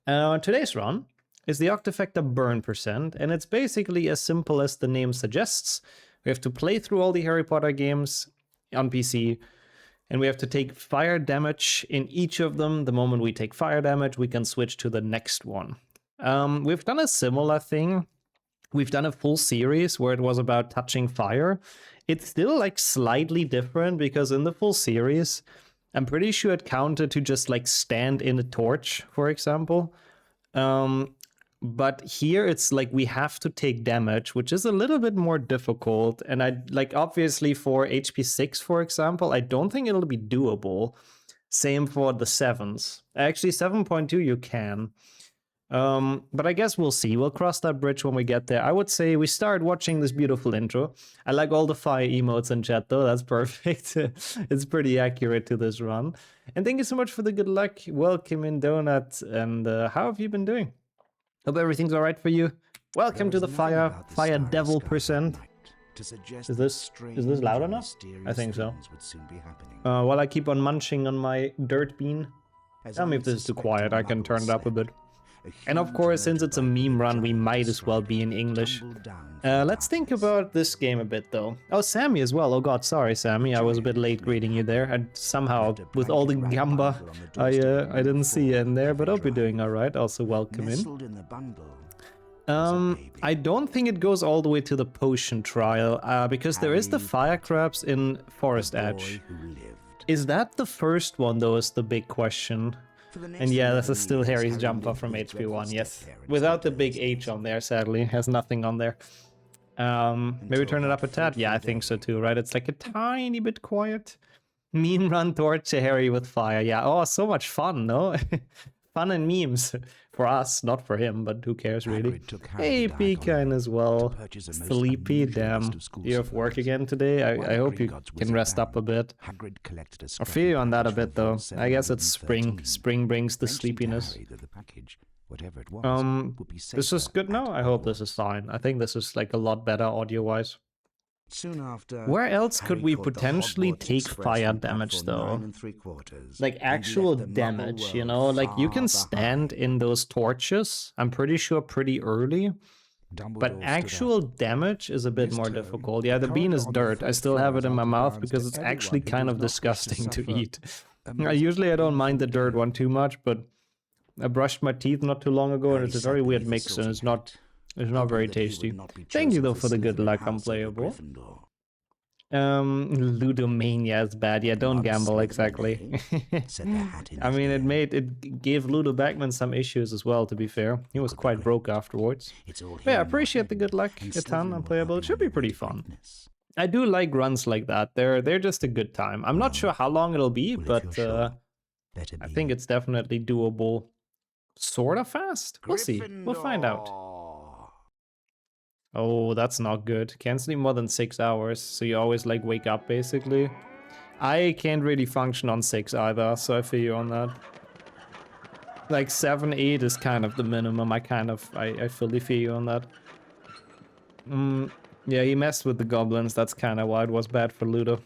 Today's run is the Octofecta burn percent, and it's basically as simple as the name suggests. We have to play through all the Harry Potter games on PC, and we have to take fire damage in each of them. The moment we take fire damage, we can switch to the next one. We've done a similar thing. We've done a full series where it was about touching fire. It's still like slightly different because in the full series, I'm pretty sure it counted to just like stand in a torch, for example. But here it's like we have to take damage, which is a little bit more difficult. And I like obviously for HP 6, for example, I don't think it'll be doable. Same for the 7s. Actually, 7.2 you can. But I guess we'll see. We'll cross that bridge when we get there. I would say we start watching this beautiful intro. I like all the fire emotes in chat though. That's perfect. It's pretty accurate to this run. And thank you so much for the good luck. Welcome in, Donut. And how have you been doing? Hope everything's all right for you. Welcome to the fire devil percent. Is this loud enough? I think so. While I keep on munching on my dirt bean. Tell me if this is too quiet. I can turn it up a bit. And of course, since it's a meme run, we might as well be in English. Let's think about this game a bit, though. Oh, Sammy as well. Oh god, sorry, Sammy. I was a bit late greeting you there. And somehow, with all the gamba, I didn't see you in there, but hope you're doing alright. Also, welcome in. I don't think it goes all the way to the potion trial, because there is the fire crabs in Forest Edge. Is that the first one, though, is the big question. And yeah, this is still Harry's jumper from HP1, yes. Without the big H on there, sadly. Has nothing on there. Maybe turn it up a tad? Yeah, I think so too, right? It's like a tiny bit quiet. Meme run torch to Harry with fire. Yeah, oh, so much fun, no? Fun and memes. For us, not for him, but who cares really? Hey, Pecan as well. Sleepy, damn. You have work again today? I hope you can rest up a bit. I feel you on that a bit though. I guess it's spring. Spring brings the sleepiness. This is good now? I hope this is fine. I think this is like a lot better audio-wise. Soon after, where else could we potentially take fire damage though? Like actual damage, you know? Like you can stand in those torches, I'm pretty sure pretty early. But actual damage is a bit more difficult. Yeah, the bean is dirt. I still have it in my mouth because it's actually kind of disgusting to eat. Usually I don't mind the dirt one too much, but I brushed my teeth not too long ago and it's a very weird mix and it's not very tasty. Thank you though for the good luck, unplayable. Ludomania is bad. Yeah, don't gamble, exactly. I mean, it gave Ludo Backman some issues as well, to be fair. He was quite broke afterwards. But yeah, I appreciate the good luck a ton, unplayable. It should be pretty fun. I do like runs like that. They're just a good time. I'm not sure how long it'll be, but I think it's definitely doable. Sort of fast? We'll see. We'll find out. Oh, that's not good. Can't sleep more than 6 hours, so you always like wake up basically. I can't really function on 6 either, so I feel you on that. Like 7, 8 is kind of the minimum. I fully feel you on that. Yeah, he messed with the goblins. That's kind of why it was bad for Ludo.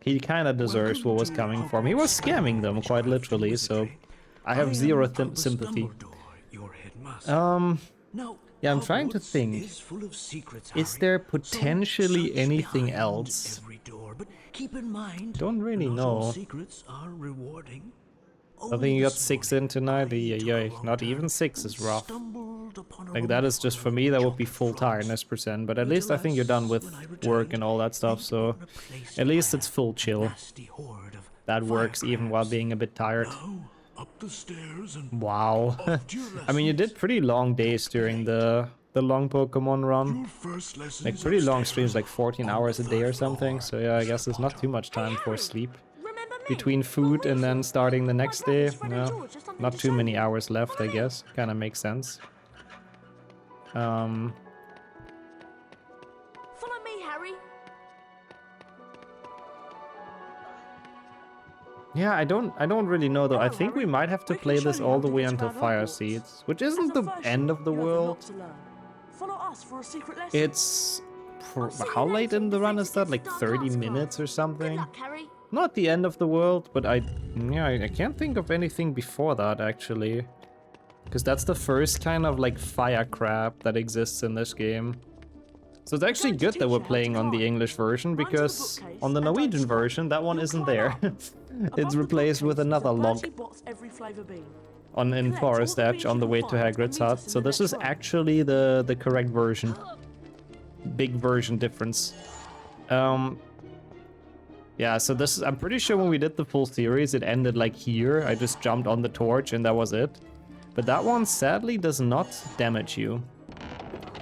He kind of deserves what was coming for him. He was scamming them quite literally, so I have zero sympathy. Yeah, I'm trying to think. Is there potentially anything else? Don't really know. I think you got 6 in tonight. Yeah, not even 6 is rough. Like that is just for me, that would be full tiredness percent. But at least I think you're done with work and all that stuff, so at least it's full chill. That works even while being a bit tired. Up the stairs and wow. I mean, you did pretty long days during the long Pokemon run. Like pretty long streams, like 14 hours a day or something. So yeah, I guess there's not too much time for sleep. Between food and then starting the next day. No, not too many hours left, I guess. Kind of makes sense. Follow me, Harry. Yeah, I don't really know though. I think we might have to play this all the way until Fire Seeds, which isn't the end of the world. It's how late in the run is that? Like 30 minutes or something? Not the end of the world, but I can't think of anything before that actually. because that's the first kind of like fire crab that exists in this game. So it's actually good that we're playing on the English version, because on the Norwegian version that one isn't there. It's replaced with another log in Forest Edge on the way to Hagrid's hut. So this is actually the correct version. Big version difference. Yeah, so this is, I'm pretty sure when we did the full series, it ended like here. I just jumped on the torch and that was it. But that one sadly does not damage you.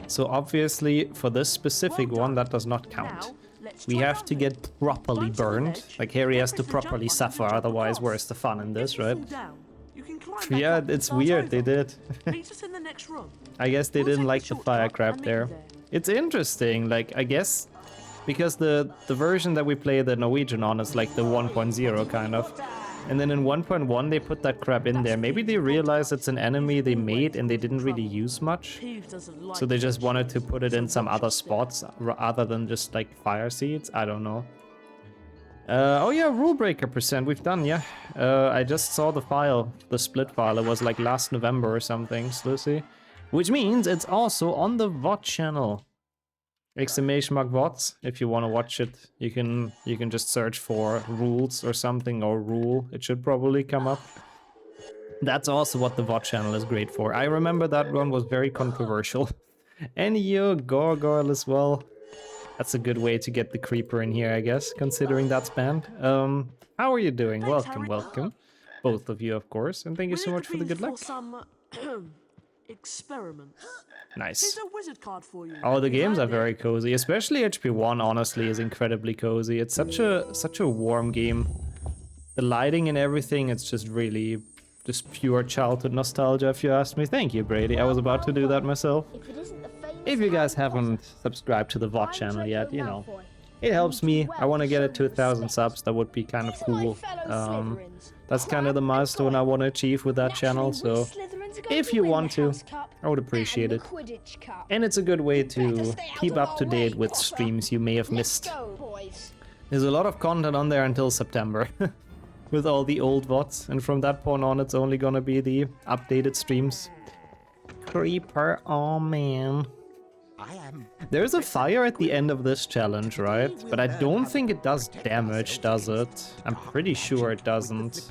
So obviously for this specific one, that does not count. We have to get properly burned. Like Harry has to properly suffer, otherwise where's the fun in this, right? Yeah, it's weird, they did. I guess they didn't like the fire crab there. It's interesting, like, I guess, because the version that we play the Norwegian on is like the 1.0 kind of. And then in 1.1 they put that crab in there. Maybe they realized it's an enemy they made and they didn't really use much. So they just wanted to put it in some other spots other than just like fire seeds. I don't know. Oh yeah, rule breaker percent we've done, yeah. I just saw the file, the split file. It was like last November or something, Lucy. Which means it's also on the VOD channel. Exclamation mark VODs. If you want to watch it, you can just search for rules or something, or rule. It should probably come up. That's also what the VOD channel is great for. I remember that one was very controversial. And you, Gargoyle as well. That's a good way to get the creeper in here, I guess, considering that's banned. How are you doing? Welcome, welcome. Both of you, of course. And thank you so much for the good luck. Experiments. Nice. Here's a wizard card for you. Oh, the games are very cozy, especially HP1 honestly is incredibly cozy. It's such a warm game. The lighting and everything, it's just really just pure childhood nostalgia if you ask me. Thank you, Brady. I was about to do that myself. If you guys haven't subscribed to the VOD channel yet, you know, it helps me. I want to get it to 1,000 subs. That would be kind of cool. That's kind of the milestone I want to achieve with that channel, so if you want to, I would appreciate it. And it's a good way to keep up to date with streams you may have missed. There's a lot of content on there until September with all the old VODs, and from that point on it's only gonna be the updated streams. Creeper, oh man. There's a fire at the end of this challenge, right? But I don't think it does damage, does it? I'm pretty sure it doesn't.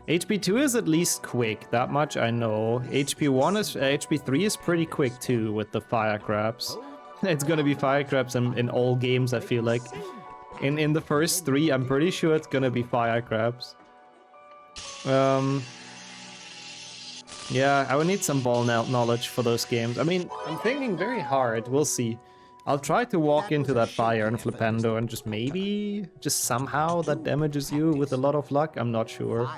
HP2 is at least quick, that much I know. HP3 is pretty quick too with the fire crabs. It's gonna be fire crabs in all games, I feel like. In the first 3, I'm pretty sure it's gonna be fire crabs. Yeah, I would need some ball knowledge for those games. I mean, I'm thinking very hard, we'll see. I'll try to walk into that fire in Flipendo and just maybe, just somehow that damages you with a lot of luck, I'm not sure.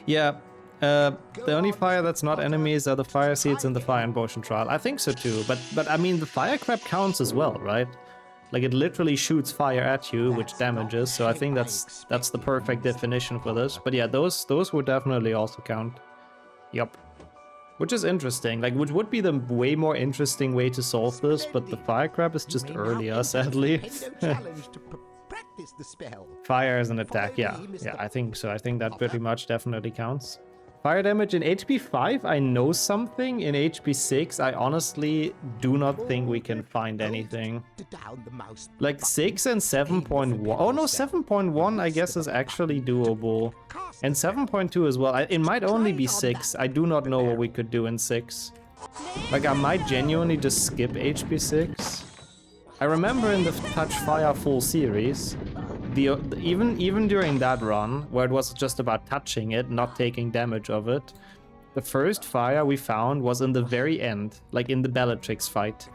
Yeah, the only fire that's not enemies are the fire seeds and the fire and potion trial. I think so too, but I mean the fire crab counts as well, right? Like it literally shoots fire at you, which damages, so I think that's the perfect definition for this. But yeah, those would definitely also count. Yup. Which is interesting, like which would be the way more interesting way to solve this, but the fire crab is just earlier, sadly. Fire as an attack, yeah, I think so. I think that pretty much definitely counts. Fire damage in HP 5, I know something. In HP 6, I honestly do not think we can find anything. Like 6 and 7.1. Oh no, 7.1 I guess is actually doable. And 7.2 as well. It might only be 6. I do not know what we could do in 6. Like I might genuinely just skip HP 6. I remember in the Touch Fire full series, even during that run, where it was just about touching it, not taking damage of it, the first fire we found was in the very end, like in the Bellatrix fight.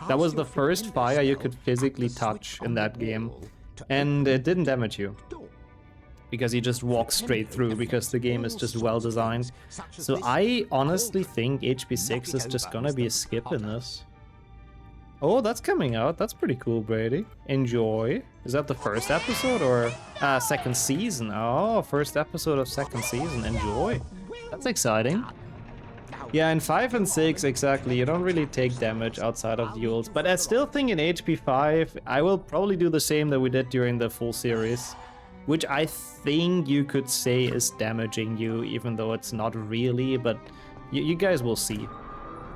That was the first fire you could physically touch in that game, and it didn't damage you. Because you just walk straight through, because the game is just well designed. So I honestly think HP 6 is just gonna be a skip in this. Oh, that's coming out. That's pretty cool, Brady. Enjoy. Is that the first episode or second season? Oh, first episode of second season. Enjoy. That's exciting. Yeah, in 5 and 6, exactly. You don't really take damage outside of duels. But I still think in HP 5, I will probably do the same that we did during the full series. which I think you could say is damaging you, even though it's not really, but you guys will see.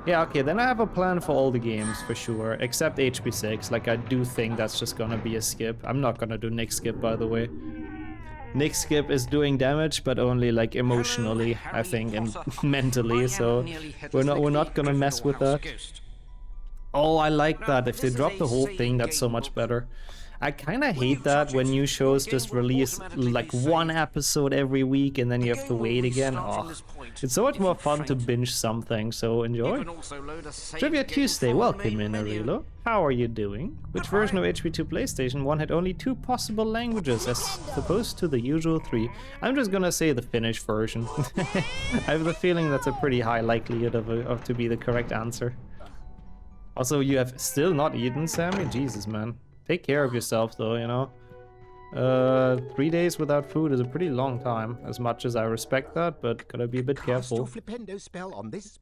Yeah, okay, then I have a plan for all the games for sure, except HP6. Like, I do think that's just gonna be a skip. I'm not gonna do Nick skip, by the way. Nick skip is doing damage, but only like emotionally, I think, and mentally. So we're not gonna mess with that. Oh, I like that. If they drop the whole thing, that's so much better. I kind of hate that when new shows just release like one episode every week and then you have to wait again. Oh, it's so much more fun to binge something, so enjoy. Trivia Tuesday, welcome in, Arilo. How are you doing? Which version of HP2 PlayStation 1 had only 2 possible languages as opposed to the usual 3? I'm just gonna say the Finnish version. I have the feeling that's a pretty high likelihood of to be the correct answer. Also, you have still not eaten, Sammy? Jesus, man. Take care of yourself, though, you know? 3 days without food is a pretty long time, as much as I respect that, but gotta be a bit careful.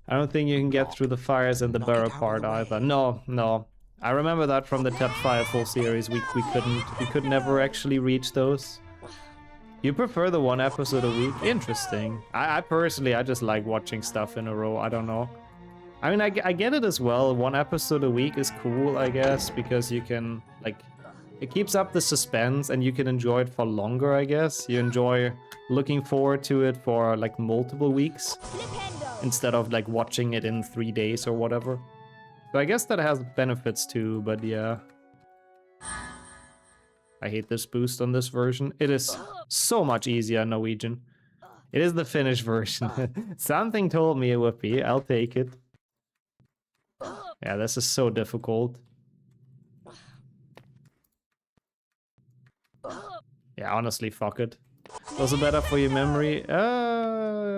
I don't think you can get through the fires and the burrow part either. No. I remember that from the Ted Firefall series. We could never actually reach those. You prefer the 1 episode a week? Interesting. I personally, I just like watching stuff in a row. I don't know. I mean, I get it as well. 1 episode a week is cool, I guess, because you can, like, it keeps up the suspense and you can enjoy it for longer, I guess. You enjoy looking forward to it for, like, multiple weeks instead of, like, watching it in 3 days or whatever. So I guess that has benefits too, but yeah. I hate this boost on this version. It is so much easier in Norwegian. It is the Finnish version. Something told me it would be. I'll take it. Yeah, this is so difficult. Yeah, honestly, fuck it. Also better for your memory?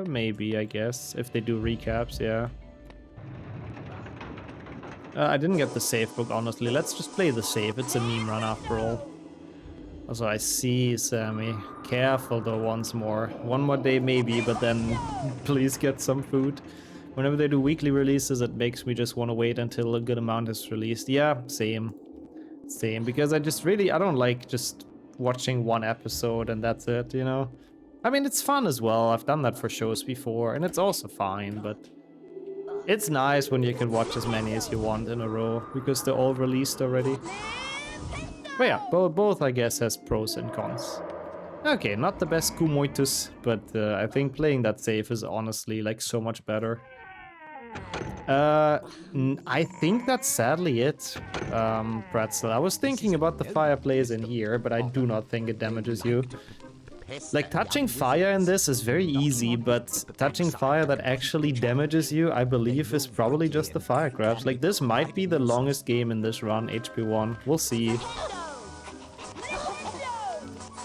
Maybe, I guess. If they do recaps, yeah. I didn't get the save book, honestly. Let's just play the save. It's a Memerun after all. Also, I see, Sammy. Careful, though, once more. 1 more day, maybe, but then please get some food. Whenever they do weekly releases, it makes me just want to wait until a good amount is released. Yeah, same. Same, because I don't like just watching 1 episode and that's it, you know? I mean, it's fun as well. I've done that for shows before, and it's also fine, but it's nice when you can watch as many as you want in a row, because they're all released already. But yeah, both I guess has pros and cons. Okay, not the best Kumoitus, but I think playing that safe is honestly like so much better. I think that's sadly it, Pretzel. I was thinking about the fireplace in here, but I do not think it damages you. Like, touching fire in this is very easy, but touching fire that actually damages you, I believe, is probably just the fire crabs. Like, this might be the longest game in this run, HP1. We'll see.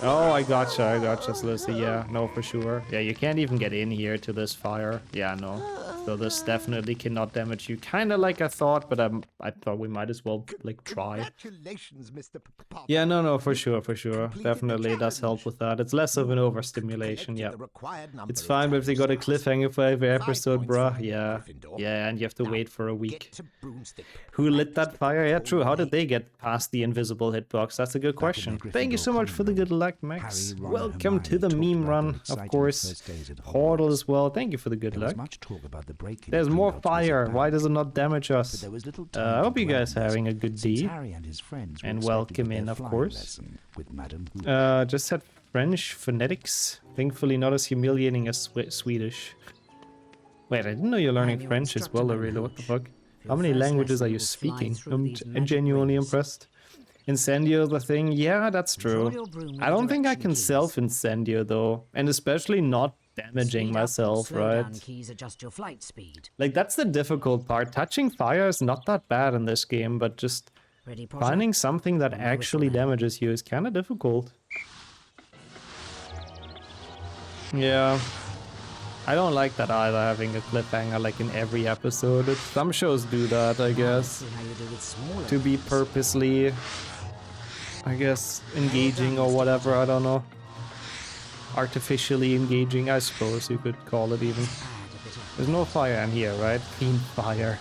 Oh, I gotcha, Lucy. Yeah, no, for sure. Yeah, you can't even get in here to this fire. Yeah, no. So this definitely cannot damage you. Kind of like I thought, but I thought we might as well, like, try. Congratulations, Mr. Yeah, no, for sure. Definitely it does help with that. It's less of an overstimulation, yeah. It's fine, but if they got a cliffhanger for every episode, bruh, yeah. Yeah, and you have to wait for a week. Who lit that fire? Yeah, true. How did they get past the invisible hitbox? That's a good question. Thank you so much for the good luck, Max. Welcome to the meme run, of course. Portal as well. Thank you for the good luck. There's more fire. Why does it not damage us? I hope you guys are having a good day. And welcome in, of course. Just said French phonetics. Thankfully not as humiliating as Swedish. Wait, I didn't know you're learning French as well, Aurelia. What the fuck? How many languages are you speaking? I'm genuinely impressed. Incendio the thing? Yeah, that's true. I don't think I can self-incendio though. And especially not damaging myself, right? Like, that's the difficult part. Touching fire is not that bad in this game, but just finding something that actually damages you is kind of difficult. Yeah. I don't like that either, having a cliffhanger like in every episode. Some shows do that, I guess. To be purposely, I guess, engaging or whatever, I don't know. Artificially engaging, I suppose you could call it even. There's no fire in here, right? Fiend fire.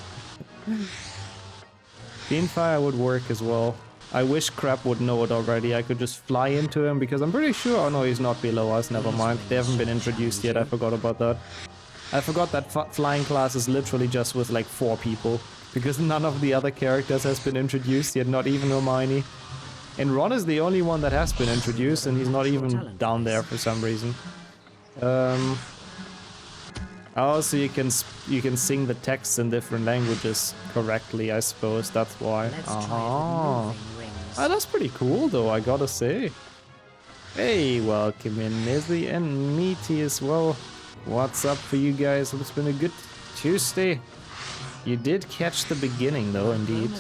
Fiend fire would work as well. I wish Crab would know it already. I could just fly into him because I'm pretty sure... Oh no, he's not below us. Never mind. They haven't been introduced yet. I forgot about that. I forgot that flying class is literally just with like 4 people. Because none of the other characters has been introduced yet. Not even Hermione. And Ron is the only one that has been introduced. And he's not even down there for some reason. Oh, so you can sing the texts in different languages correctly, I suppose. That's why. Oh, that's pretty cool, though, I gotta say. Hey, welcome in, Izzy and Meaty as well. What's up for you guys? It's been a good Tuesday. You did catch the beginning, though, indeed.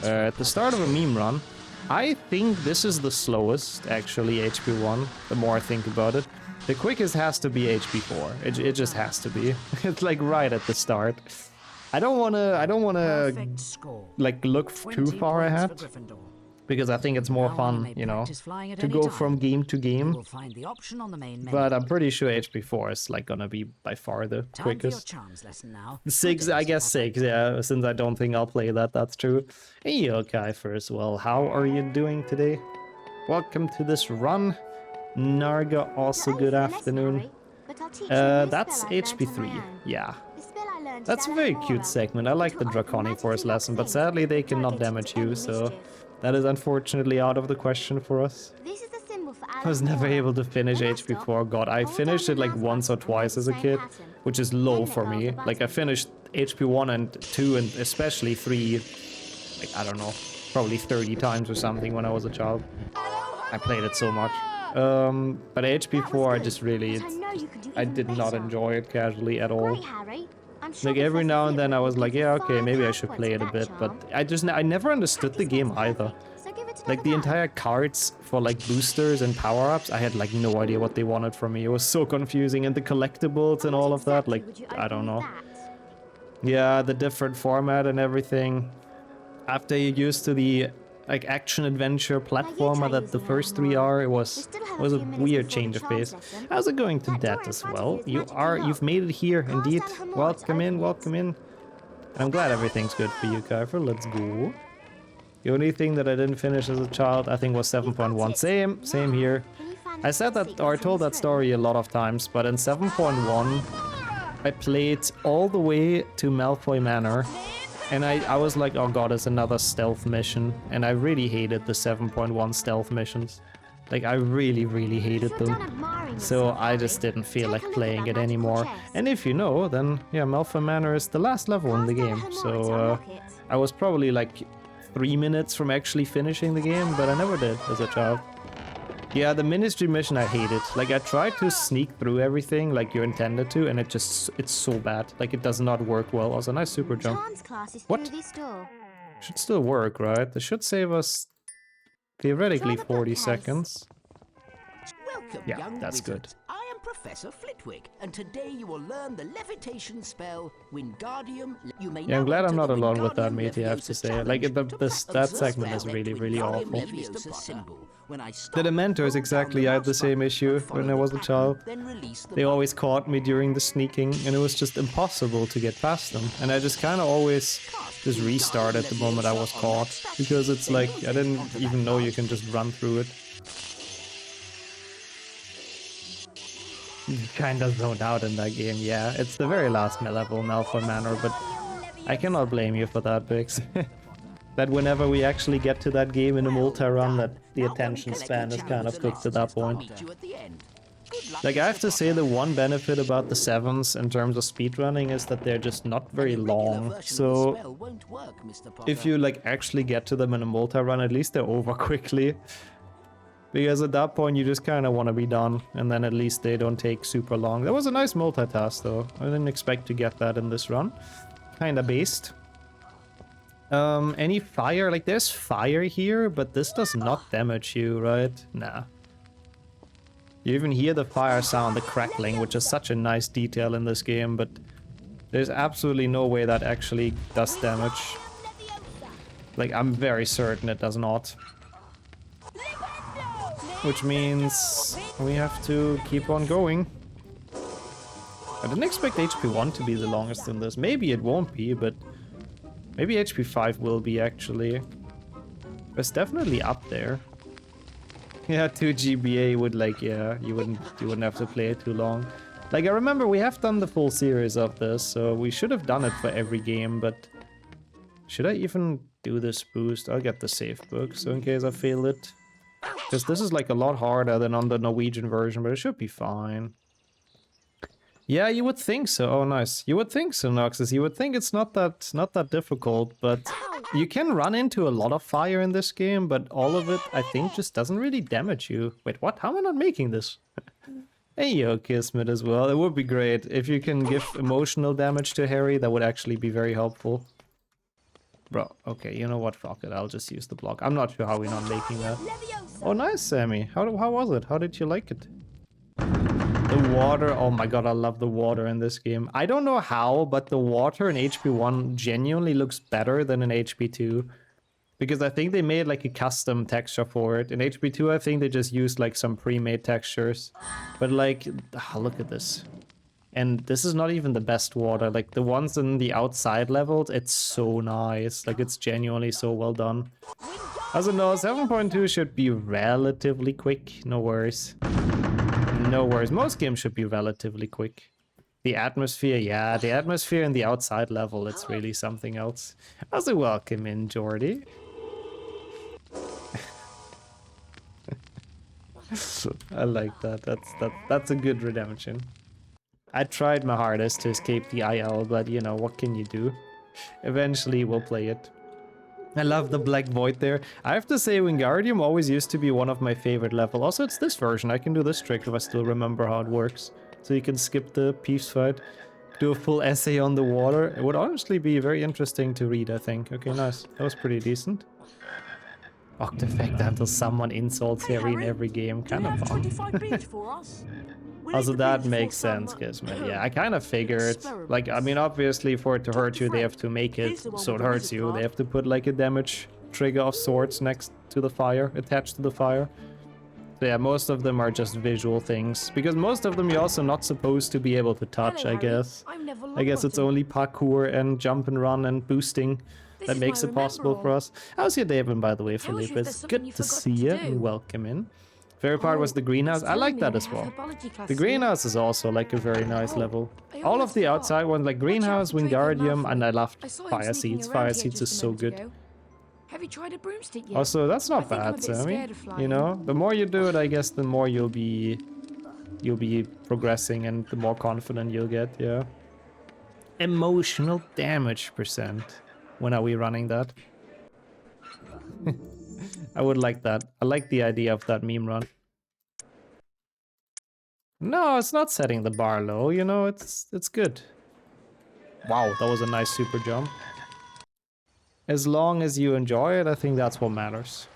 At the start of a meme run, I think this is the slowest, actually, HP 1, the more I think about it. The quickest has to be HP 4. It just has to be. It's like right at the start. I don't wanna like look too far ahead, because I think it's more fun, you know, to go from game to game. But I'm pretty sure HP 4 is like gonna be by far the quickest. 6, I guess 6, yeah, since I don't think I'll play that, that's true. Hey, okay, first, well, how are you doing today? Welcome to this run. Narga, also good afternoon. That's HP 3, yeah. That's a very cute segment. I like the Draconic Force lesson, but sadly they cannot damage you, so that is unfortunately out of the question for us. I was never able to finish HP 4. God, I finished it like once or twice as a kid, which is low for me. Like I finished HP 1 and 2 and especially 3, like I don't know, probably 30 times or something when I was a child. I played it so much. But HP 4, I just really, I did not enjoy it casually at all. Like every now and then I was like, yeah, okay, maybe I should play it a bit, but I never understood the game either. Like the entire cards for like boosters and power-ups, I had like no idea what they wanted from me. It was so confusing, and the collectibles and all of that, like, I don't know. Yeah, the different format and everything. After you're used to the like action-adventure platformer that the first 3 are, it was a weird change of pace. How's it going to that as well? You've made it here, indeed. Welcome in, welcome in. I'm glad everything's good for you, Kiefer. Let's go. The only thing that I didn't finish as a child, I think, was 7.1. Same here. I said that, or I told that story a lot of times, but in 7.1, I played all the way to Malfoy Manor. And I was like, oh god, it's another stealth mission. And I really hated the 7.1 stealth missions. Like, I really, really hated them. So I just didn't feel like playing it anymore. And if you know, then, yeah, Malfoy Manor is the last level in the game. So I was probably like 3 minutes from actually finishing the game, but I never did as a child. Yeah, the ministry mission I hated. Like, I tried to sneak through everything like you intended to, and it's so bad. Like, it does not work well. Also, nice super jump. What? Should still work, right? This should save us theoretically 40 seconds. Welcome, yeah, that's good. I am Professor Flitwick, and today you will learn the levitation spell Wingardium. Yeah, I'm glad I'm not alone with that, mate, I have to say. Like, that segment is really, really awful. The Dementors, exactly, I had the same issue when I was a child. They always caught me during the sneaking, and it was just impossible to get past them. And I just kind of always just restart at the moment I was caught, because it's like, I didn't even know you can just run through it. Kinda zoned out in that game, yeah. It's the very last level, Malfoy Manor, but I cannot blame you for that, Bix. That whenever we actually get to that game in a multi-run, that the attention span is kind of cooked at that point. Like, I have to say the one benefit about the 7s in terms of speedrunning is that they're just not very long. So if you like actually get to them in a multi-run, at least they're over quickly. Because at that point you just kind of want to be done, and then at least they don't take super long. That was a nice multitask though. I didn't expect to get that in this run. Kinda based. Any fire? Like, there's fire here, but this does not damage you, right? Nah. You even hear the fire sound, the crackling, which is such a nice detail in this game, but there's absolutely no way that actually does damage. Like, I'm very certain it does not. Which means we have to keep on going. I didn't expect HP 1 to be the longest in this. Maybe it won't be, but maybe HP 5 will be, actually. It's definitely up there. Yeah, 2 GBA would like, yeah, you wouldn't have to play it too long. Like, I remember we have done the full series of this, so we should have done it for every game, but should I even do this boost? I'll get the safe book, so in case I fail it. Because this is like a lot harder than on the Norwegian version, but it should be fine. Yeah, you would think so. Oh, nice. You would think so, Noxus. You would think it's not that difficult, but you can run into a lot of fire in this game, but all of it, I think, just doesn't really damage you. Wait, what? How am I not making this? Hey, yo, Kismet as well. It would be great if you can give emotional damage to Harry. That would actually be very helpful. Bro, okay, you know what? Fuck it. I'll just use the block. I'm not sure how we're not making that. Oh, nice, Sammy. How was it? How did you like it? The water. Oh my god, I love the water in this game. I don't know how, but the water in HP 1 genuinely looks better than in HP 2. Because I think they made like a custom texture for it. In HP 2, I think they just used like some pre-made textures. But like, look at this. And this is not even the best water. Like the ones in the outside levels, it's so nice. Like it's genuinely so well done. As a no, 7.2 should be relatively quick. No worries. No worries. Most games should be relatively quick. The atmosphere, yeah, the atmosphere in the outside level, it's really something else. Also, welcome in, Jordy. I like that. That's a good redemption. I tried my hardest to escape the IL, but you know, what can you do? Eventually, we'll play it. I love the black void there. I have to say, Wingardium always used to be one of my favorite levels. Also, it's this version. I can do this trick if I still remember how it works. So you can skip the Peeves fight, do a full essay on the water. It would honestly be very interesting to read, I think. Okay, nice. That was pretty decent. Octofecta until someone insults Harry in every game. Kind of fun. Also, that makes sense, Kismet. Yeah, I kind of figured. Like, I mean, obviously, for it to hurt you, they have to make it so it hurts you. They have to put, like, a damage trigger of sorts next to the fire, attached to the fire. So, yeah, most of them are just visual things. Because most of them you're also not supposed to be able to touch, I guess. I guess it's only parkour and jump and run and boosting that makes it possible for us. How's your day been, by the way, Felipe? It's good to see you and welcome in. Favorite part was the greenhouse. I like that as well. The greenhouse is also like a very nice level. All of the outside ones, like greenhouse, Wingardium, and I loved fire seeds. Fire seeds is so good. Have you tried a broomstick yet? Also, that's not bad, Sammy. You know, the more you do it, I guess, the more you'll be progressing and the more confident you'll get. Yeah. Emotional damage %. When are we running that? I would like that. I like the idea of that meme run. No, it's not setting the bar low, you know, it's good. Wow, that was a nice super jump. As long as you enjoy it, I think that's what matters.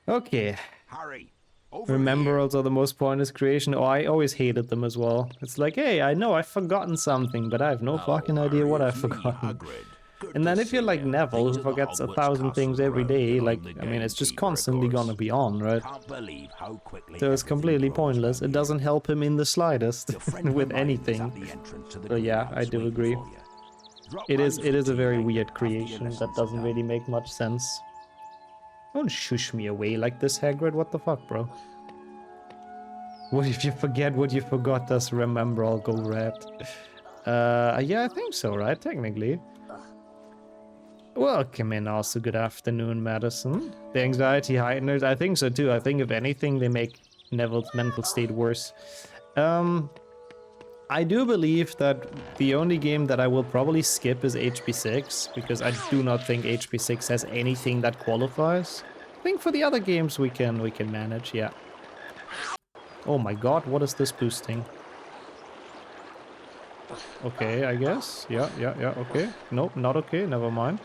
Okay. Harry, Rememberals are the most pointless creation. Oh, I always hated them as well. It's like, hey, I know I've forgotten something, but I have no fucking idea what I've forgotten. And then if you're like Neville, who forgets 1,000 things every day, like, I mean, it's just constantly gonna be on, right? So it's completely pointless. It doesn't help him in the slightest with anything. So yeah, I do agree. It is a very weird creation that doesn't really make much sense. Don't shush me away like this, Hagrid. What the fuck, bro? What if you forget what you forgot? Us remember, I'll go red. Yeah, I think so, right? Technically. Welcome in, also good afternoon, Madison. The anxiety heighteners, I think so too. I think if anything, they make Neville's mental state worse. I do believe that the only game that I will probably skip is HP6, because I do not think HP6 has anything that qualifies. I think for the other games we can manage, yeah. Oh my god, what is this boosting? Okay, I guess. Yeah, okay. Nope, not okay, never mind.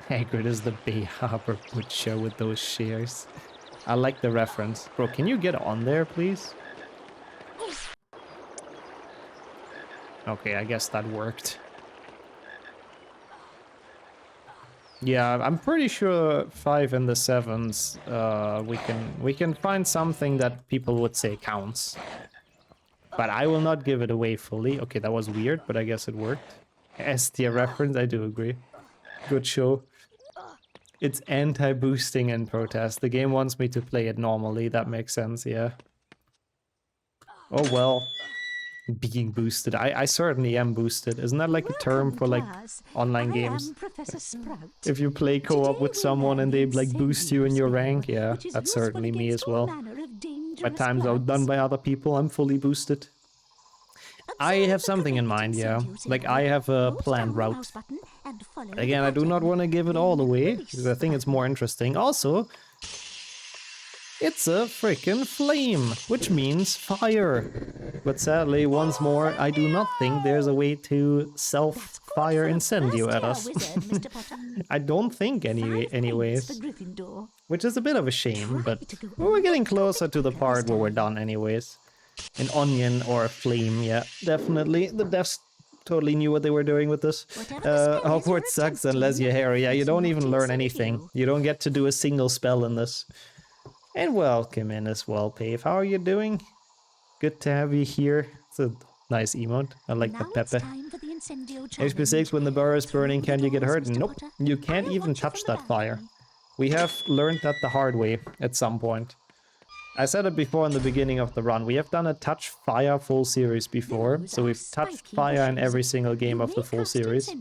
Hagrid is the Bay Harbor Butcher with those shares. I like the reference. Bro, can you get on there, please? Okay, I guess that worked. Yeah, I'm pretty sure 5 and the 7s, we can find something that people would say counts. But I will not give it away fully. Okay, that was weird, but I guess it worked. S tier reference, I do agree. Good show. It's anti-boosting in protest. The game wants me to play it normally. That makes sense, yeah. Oh well. Being boosted. I certainly am boosted. Isn't that like a term for like online games? If you play co-op with someone and they like boost you in your rank, yeah, that's certainly me as well. At times outdone by other people, I'm fully boosted. I have something in mind, yeah. Like I have a planned route. Again, I do not want to give it all away, because I think it's more interesting. Also, it's a freaking flame, which means fire. But sadly, once more, I do not think there's a way to self-fire incendio at us. I don't think anyways. Which is a bit of a shame, but we're getting closer to the part where we're done anyways. An onion or a flame, yeah, definitely. The devs totally knew what they were doing with this. Hogwarts sucks unless you're Harry. Yeah, you don't even learn anything. You don't get to do a single spell in this. And welcome in as well, Pave. How are you doing? Good to have you here. It's a nice emote. I like the Pepe. HP6, when the burrow is burning, can you get hurt? Nope. You can't even touch that fire. We have learned that the hard way at some point. I said it before in the beginning of the run. We have done a touch fire full series before. So we've touched fire in every single game of the full series.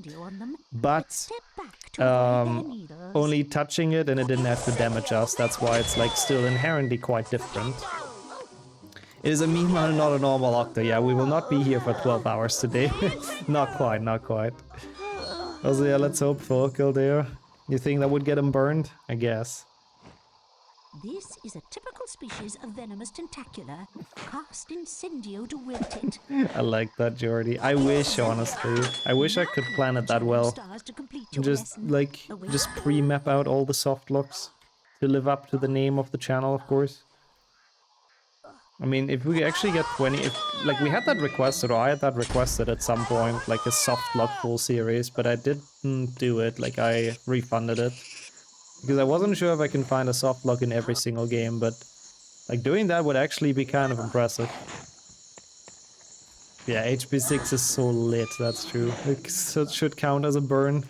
But only touching it and it didn't have to damage us. That's why it's like still inherently quite different. It is a meme and not a normal Octo. Yeah, we will not be here for 12 hours today. Not quite, not quite. Also, yeah, let's hope for Kildare. You think that would get him burned? I guess. This is a typical species of venomous tentacula. Cast incendio to wilt it. I like that, Jordy. I wish, honestly. I wish I could plan it that well. Just, like, just pre-map out all the soft locks to live up to the name of the channel, of course. I mean, if we actually get 20... like, we had that requested, or I had that requested at some point, like a soft lock full series, but I didn't do it. Like, I refunded it. Because I wasn't sure if I can find a soft lock in every single game, but like doing that would actually be kind of impressive. Yeah, HP6 is so lit, that's true. It should count as a burn.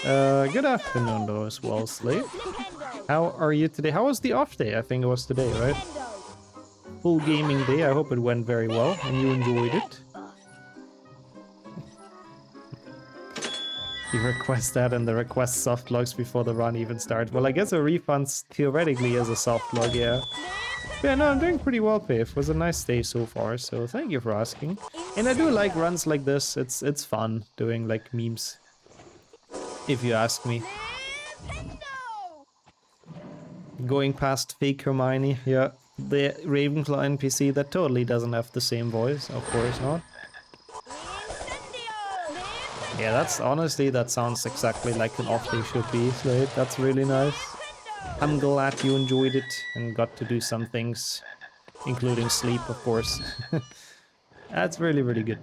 Good afternoon though as well, Slave. How are you today? How was the off day? I think it was today, right? Full gaming day, I hope it went very well and you enjoyed it. You request that and the request soft logs before the run even starts. Well, I guess a refund theoretically is a soft log, yeah. Yeah, no, I'm doing pretty well, Pave. It was a nice day so far, so thank you for asking. And I do like runs like this. It's fun doing like memes, if you ask me. Going past fake Hermione, yeah. The Ravenclaw NPC that totally doesn't have the same voice, of course not. Yeah, that's honestly, that sounds exactly like an off-day should be, Slade. That's really nice. I'm glad you enjoyed it and got to do some things, including sleep, of course. That's really, really good.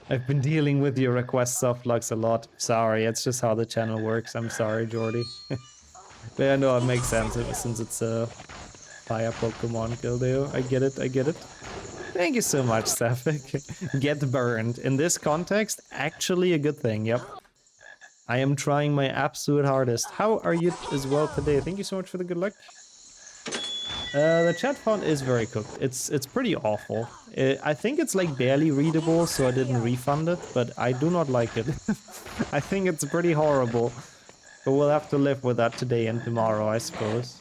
I've been dealing with your request softlogs a lot. Sorry, it's just how the channel works. I'm sorry, Jordy. But yeah, no, it makes sense since it's a fire Pokemon, Kildare. I get it, I get it. Thank you so much, Sapphic. Get burned. In this context, actually a good thing, yep. I am trying my absolute hardest. How are you as well today? Thank you so much for the good luck. The chat font is very cooked. It's pretty awful. I think it's like barely readable, so I didn't refund it, but I do not like it. I think it's pretty horrible. But we'll have to live with that today and tomorrow, I suppose.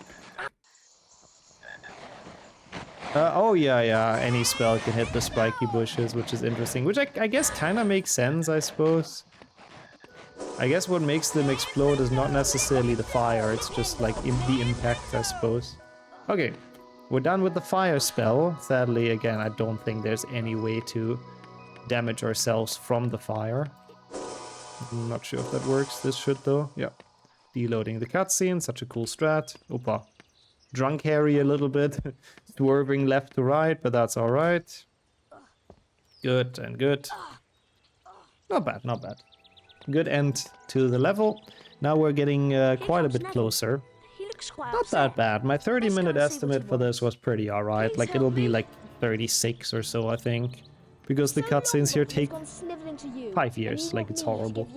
Oh yeah, any spell can hit the spiky bushes, which is interesting. Which I guess kind of makes sense, I suppose. I guess what makes them explode is not necessarily the fire, it's just like the impact, I suppose. Okay, we're done with the fire spell. Sadly, again, I don't think there's any way to damage ourselves from the fire. I'm not sure if that works. This should though. Yeah. Deloading the cutscene, such a cool strat. Opa. Drunk Harry a little bit. Swerving left to right, but that's alright. Good and good. Not bad, not bad. Good end to the level. Now we're getting quite a bit closer. Not that bad. My 30-minute estimate for this was pretty alright. Like, it'll be like 36 or so, I think. Because the cutscenes here take 5 years. Like, it's horrible.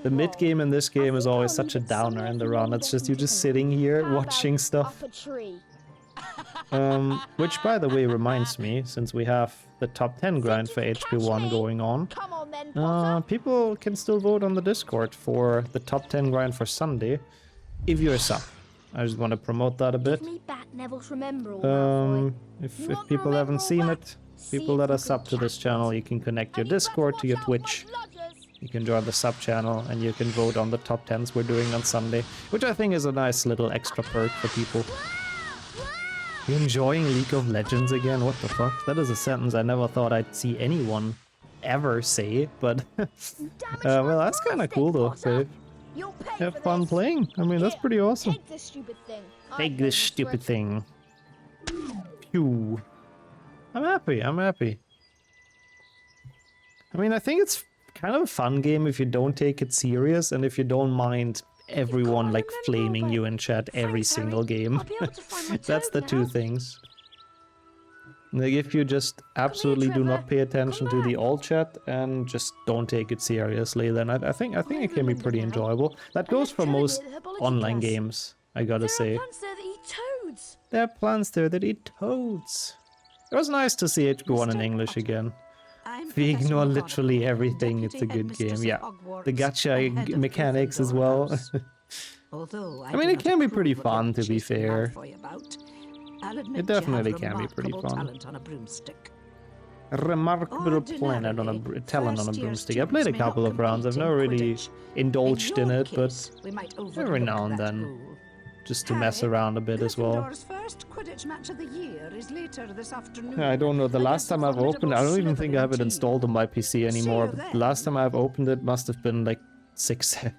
The mid game in this game is always such a downer in the run. It's just you're just sitting here watching stuff. Which, by the way, reminds me, since we have the top 10 grind for HP1 going on, people can still vote on the Discord for the top 10 grind for Sunday, if you're a sub. I just want to promote that a bit. If people haven't seen it, people that are sub to this channel, you can connect your Discord to your Twitch. You can join the sub channel and you can vote on the top 10s we're doing on Sunday, which I think is a nice little extra perk for people. You enjoying League of Legends again? What the fuck? That is a sentence I never thought I'd see anyone ever say, but well, that's kind of cool though, Dave. Have fun playing. I mean, that's pretty awesome. Take this stupid thing. Phew. I'm happy, I'm happy. I mean, I think it's kind of a fun game if you don't take it serious and if you don't mind everyone like flaming you in chat every single game. That's the two things. Like, if you just absolutely do not pay attention to the alt chat and just don't take it seriously, then I think it can be pretty enjoyable. That goes for most online games, I gotta say. There are plants there that eat toads. It was nice to see it go on in English again. If you ignore literally everything, it's a good game. Yeah, the gacha mechanics as well. I mean, it can be pretty fun, to be fair. It definitely can be pretty fun. A remarkable talent on a broomstick. I played a couple of rounds. I've never really indulged in it, but every now and then, just to mess around a bit as well. I don't know. The last time I've opened, I don't even think I have it installed on my PC anymore. But the last time I've opened it must have been like 7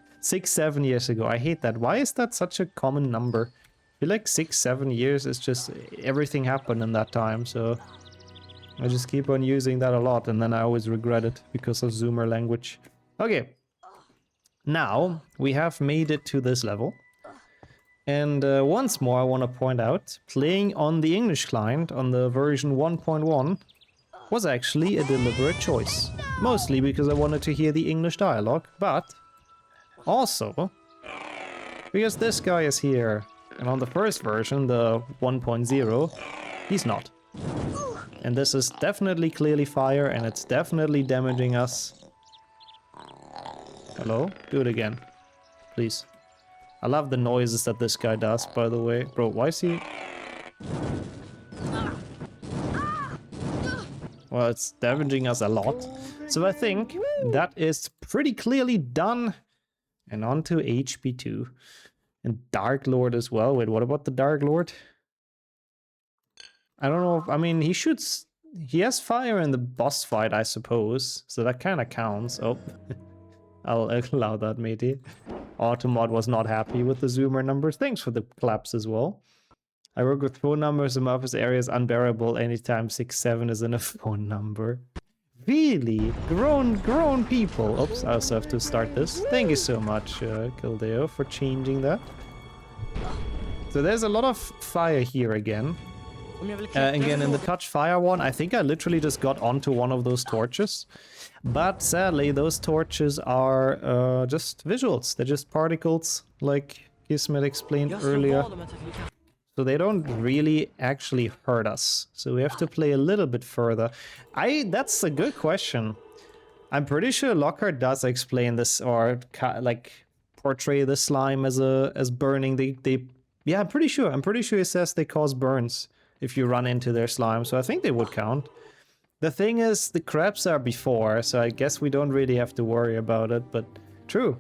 years ago. I hate that. Why is that such a common number? I feel like 7 years is just everything happened in that time, so I just keep on using that a lot and then I always regret it because of Zoomer language. Okay, now we have made it to this level. And once more I want to point out, playing on the English client on the version 1.1 was actually a deliberate choice. Mostly because I wanted to hear the English dialogue, but also because this guy is here. And on the first version, the 1.0, he's not. And this is definitely clearly fire, and it's definitely damaging us. Hello? Do it again. Please. I love the noises that this guy does, by the way. Bro, why is he... Well, it's damaging us a lot. So I think that is pretty clearly done. And on to HP2. And Dark Lord as well. Wait, what about the Dark Lord? I don't know. I mean, he shoots... He has fire in the boss fight, I suppose. So that kind of counts. Oh. I'll allow that, matey. Automod was not happy with the Zoomer numbers. Thanks for the claps as well. I work with phone numbers in my office area is unbearable anytime 6-7 is in a phone number. Really? Grown people. Oops, I also have to start this. Thank you so much, Kildeo, for changing that. So there's a lot of fire here again. Again, in the Touch Fire one, I think I literally just got onto one of those torches. But sadly, those torches are just visuals. They're just particles, like Kismet explained earlier. So they don't really actually hurt us. So we have to play a little bit further. That's a good question. I'm pretty sure Lockhart does explain this, or like portray the slime as burning. Yeah, I'm pretty sure he says they cause burns if you run into their slime. So I think they would count. The thing is, the crabs are before, so I guess we don't really have to worry about it. But true.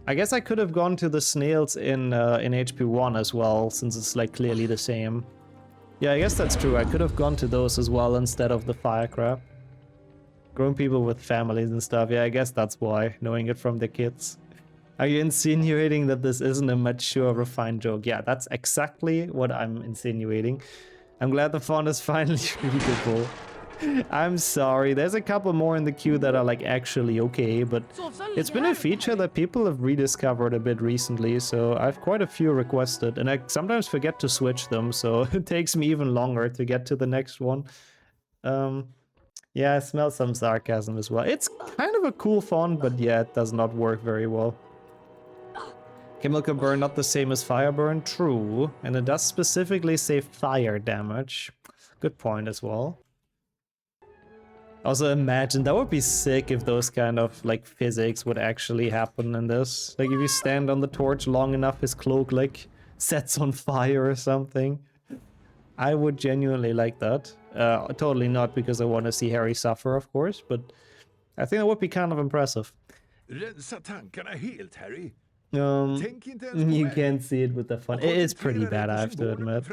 I guess I could have gone to the snails in HP1 as well, since it's like clearly the same. Yeah, I guess that's true. I could have gone to those as well instead of the fire crab. Grown people with families and stuff. Yeah, I guess that's why, knowing it from the kids. Are you insinuating that this isn't a mature, refined joke? Yeah, that's exactly what I'm insinuating. I'm glad the font is finally readable. I'm sorry, there's a couple more in the queue that are like actually okay, but it's been a feature that people have rediscovered a bit recently, so I have quite a few requested, and I sometimes forget to switch them, so it takes me even longer to get to the next one. Yeah, I smell some sarcasm as well. It's kind of a cool font, but yeah, it does not work very well. Chemical burn, not the same as fire burn, true. And it does specifically say fire damage. Good point as well. Also imagine, that would be sick if those kind of like physics would actually happen in this. Like if you stand on the torch long enough, his cloak like sets on fire or something. I would genuinely like that. Totally not because I want to see Harry suffer, of course, but I think that would be kind of impressive. Rensa tankarna helt, Harry. You can't see it with the font. It is pretty bad, I have to admit.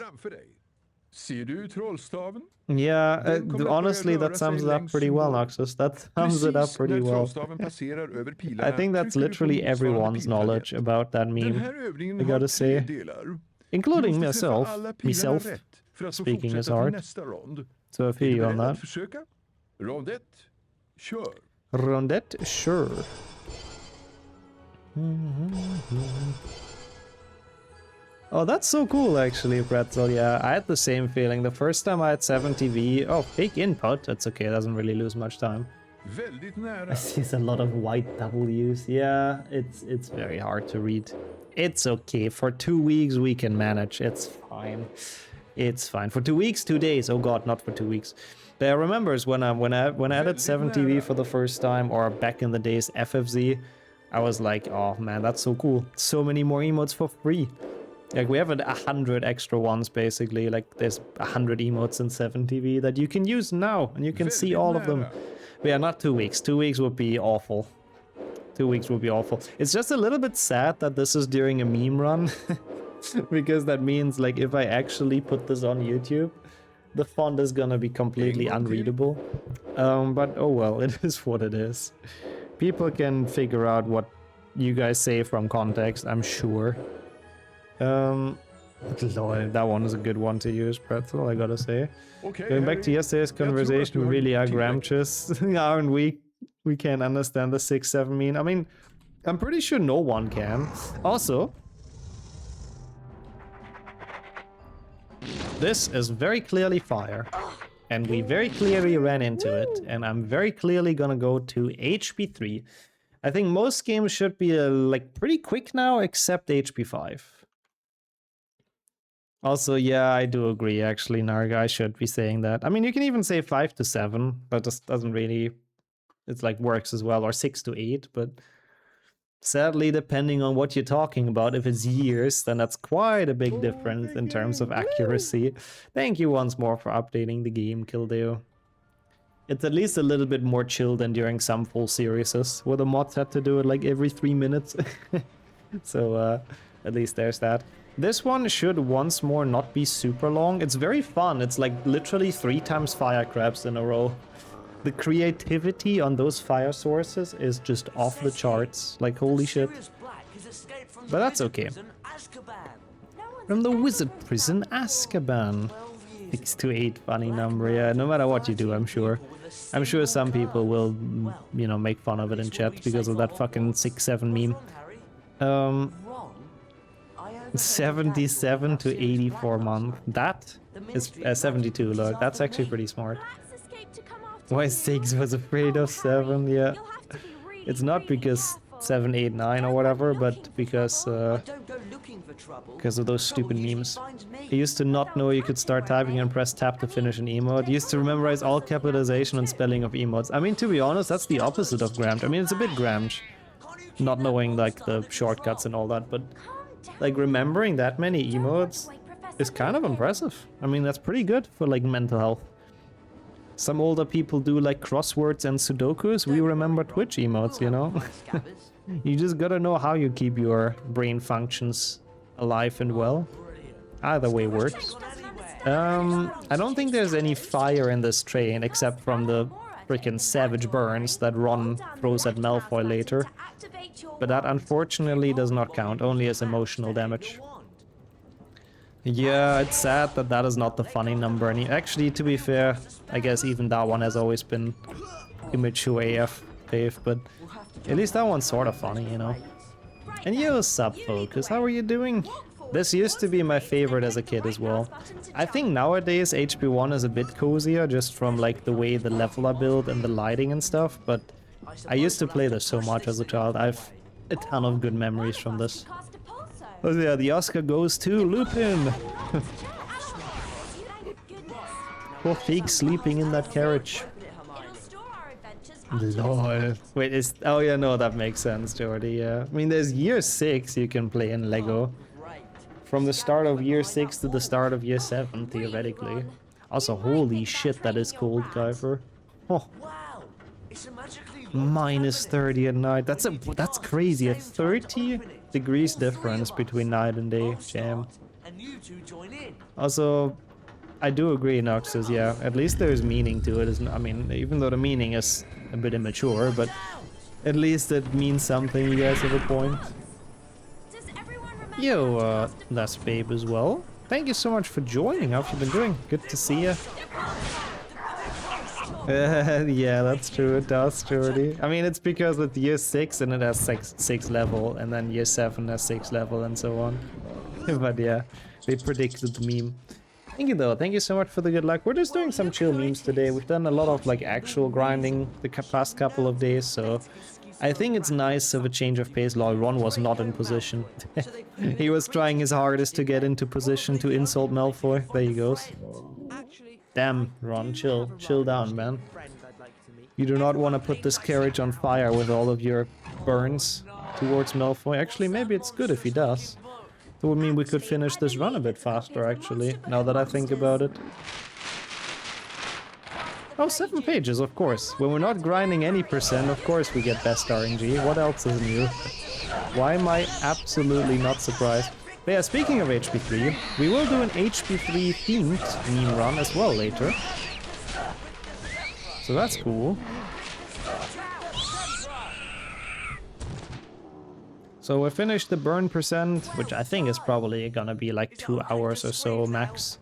Ser du trollstaven? Yeah, honestly, that sums it up pretty well, Noxus. That sums it up pretty well. I think that's literally everyone's knowledge about that meme, I gotta say. Including myself. Speaking is hard. So I feel you on that. Rondette, sure. Rondette, sure. Oh, that's so cool, actually, Pretzel. Yeah, I had the same feeling. The first time I had 70V... Oh, big input. That's okay, it doesn't really lose much time. I see a lot of white W's. Yeah, it's very hard to read. It's okay. For 2 weeks, we can manage. It's fine. It's fine. For 2 weeks, 2 days. Oh god, not for 2 weeks. But I remember when I added 70V for the first time, or back in the days, FFZ, I was like, oh man, that's so cool. So many more emotes for free. Like, we have 100 extra ones, basically. Like, there's 100 emotes in 7TV that you can use now, and you can see all of them. But yeah, not 2 weeks. 2 weeks would be awful. 2 weeks would be awful. It's just a little bit sad that this is during a meme run. Because that means, like, if I actually put this on YouTube, the font is gonna be completely unreadable. But oh well, it is what it is. People can figure out what you guys say from context, I'm sure. Lord, that one is a good one to use, Pretzel, I gotta say. Okay, going back to yesterday's conversation, we really are gramtious, aren't we? We can't understand the 6-7 meme. I mean, I'm pretty sure no one can. Also, this is very clearly fire. And we very clearly ran into it. And I'm very clearly gonna go to HP 3. I think most games should be like pretty quick now, except HP 5. Also, yeah, I do agree, actually, Narga, I should be saying that. I mean, you can even say 5 to 7, but this doesn't really... It's like works as well, or 6 to 8, but... Sadly, depending on what you're talking about, if it's years, then that's quite a big difference in terms of accuracy. Thank you once more for updating the game, Kildeo. It's at least a little bit more chill than during some full series, where the mods had to do it like every 3 minutes. So, at least there's that. This one should once more not be super long. It's very fun. It's like literally 3 times fire crabs in a row. The creativity on those fire sources is just off the charts. Like, holy shit. But that's okay. From the wizard prison, Azkaban. 6 to 8, funny number. Yeah, no matter what you do, I'm sure. I'm sure some people will, you know, make fun of it in chat because of that fucking 6-7 meme. 77 to 84 month. That is 72, look. That's actually pretty smart. Why 6 was afraid of 7, yeah. It's not because 7, 8, 9 or whatever, but because of those stupid memes. I used to not know you could start typing and press tab to finish an emote. I used to memorize all capitalization and spelling of emotes. I mean, to be honest, that's the opposite of Grammed. I mean, it's a bit Grammed, not knowing like the shortcuts and all that, but like remembering that many emotes is kind of impressive. I mean, that's pretty good for like mental health. Some older people do like crosswords and sudokus. We remember Twitch emotes, you know? You just gotta know how you keep your brain functions alive and well. Either way works. I don't think there's any fire in this train except from the freaking savage burns that Ron throws at Malfoy later. But that unfortunately does not count, only as emotional damage. Yeah, it's sad that that is not the funny number. And actually, to be fair, I guess even that one has always been immature AF, Dave, but at least that one's sort of funny, you know. And yo, sub focus, how are you doing? This used to be my favorite as a kid as well. I think nowadays HP1 is a bit cozier just from like the way the level are built and the lighting and stuff, but I used to play this so much as a child. I've a ton of good memories from this. Oh yeah, the Oscar goes to Lupin! Poor Fig sleeping in that carriage. Lol. Wait, is... Oh yeah, no, that makes sense, Jordy, yeah. I mean, there's year 6 you can play in Lego. From the start of year 6 to the start of year 7, theoretically. Also, holy shit, that is cold, Kiefer. Oh. Minus 30 at night. That's crazy. A 30 degrees difference between night and day. Jam. Also, I do agree, Noxus, yeah. At least there's meaning to it. I mean, even though the meaning is a bit immature, but at least it means something. You guys have a point. Yo, that's Babe as well. Thank you so much for joining. How have you been doing? Good to see you. Yeah, that's true. It does, Jordy. I mean, it's because it's year 6 and it has 6 level, and then year 7 has 6 level, and so on. But yeah, they predicted the meme. Thank you though, thank you so much for the good luck. We're just doing some chill memes today. We've done a lot of like actual grinding the past couple of days, so I think it's nice of a change of pace. Lol, Ron was not in position. He was trying his hardest to get into position to insult Malfoy. There he goes. Damn, Ron, chill down, man. You do not want to put this carriage on fire with all of your burns towards Malfoy. Actually, maybe it's good if he does. That would mean we could finish this run a bit faster, actually, now that I think about it. Oh, 7 pages, of course. When we're not grinding any percent, of course we get best RNG. What else is new? Why am I absolutely not surprised? But yeah, speaking of HP3, we will do an HP3 themed meme run as well later. So that's cool. So we finished the burn percent, which I think is probably gonna be like 2 hours or so max.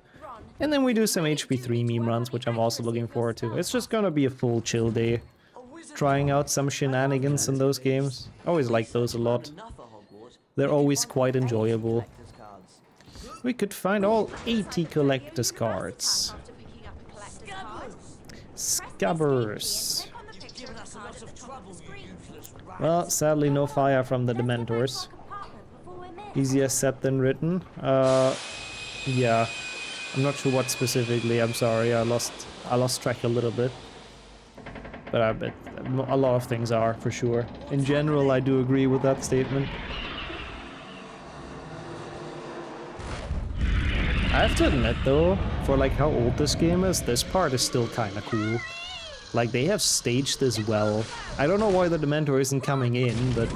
And then we do some HP3 meme runs, which I'm also looking forward to. It's just gonna be a full chill day. Trying out some shenanigans in those games. I always like those a lot. They're always quite enjoyable. We could find all 80 collector's cards. Scabbers. Well, sadly no fire from the Dementors. Easier said than written. Yeah. I'm not sure what specifically, I'm sorry, I lost track a little bit. But I bet a lot of things are, for sure. In general, I do agree with that statement. I have to admit though, for like how old this game is, this part is still kinda cool. Like, they have staged this well. I don't know why the Dementor isn't coming in, but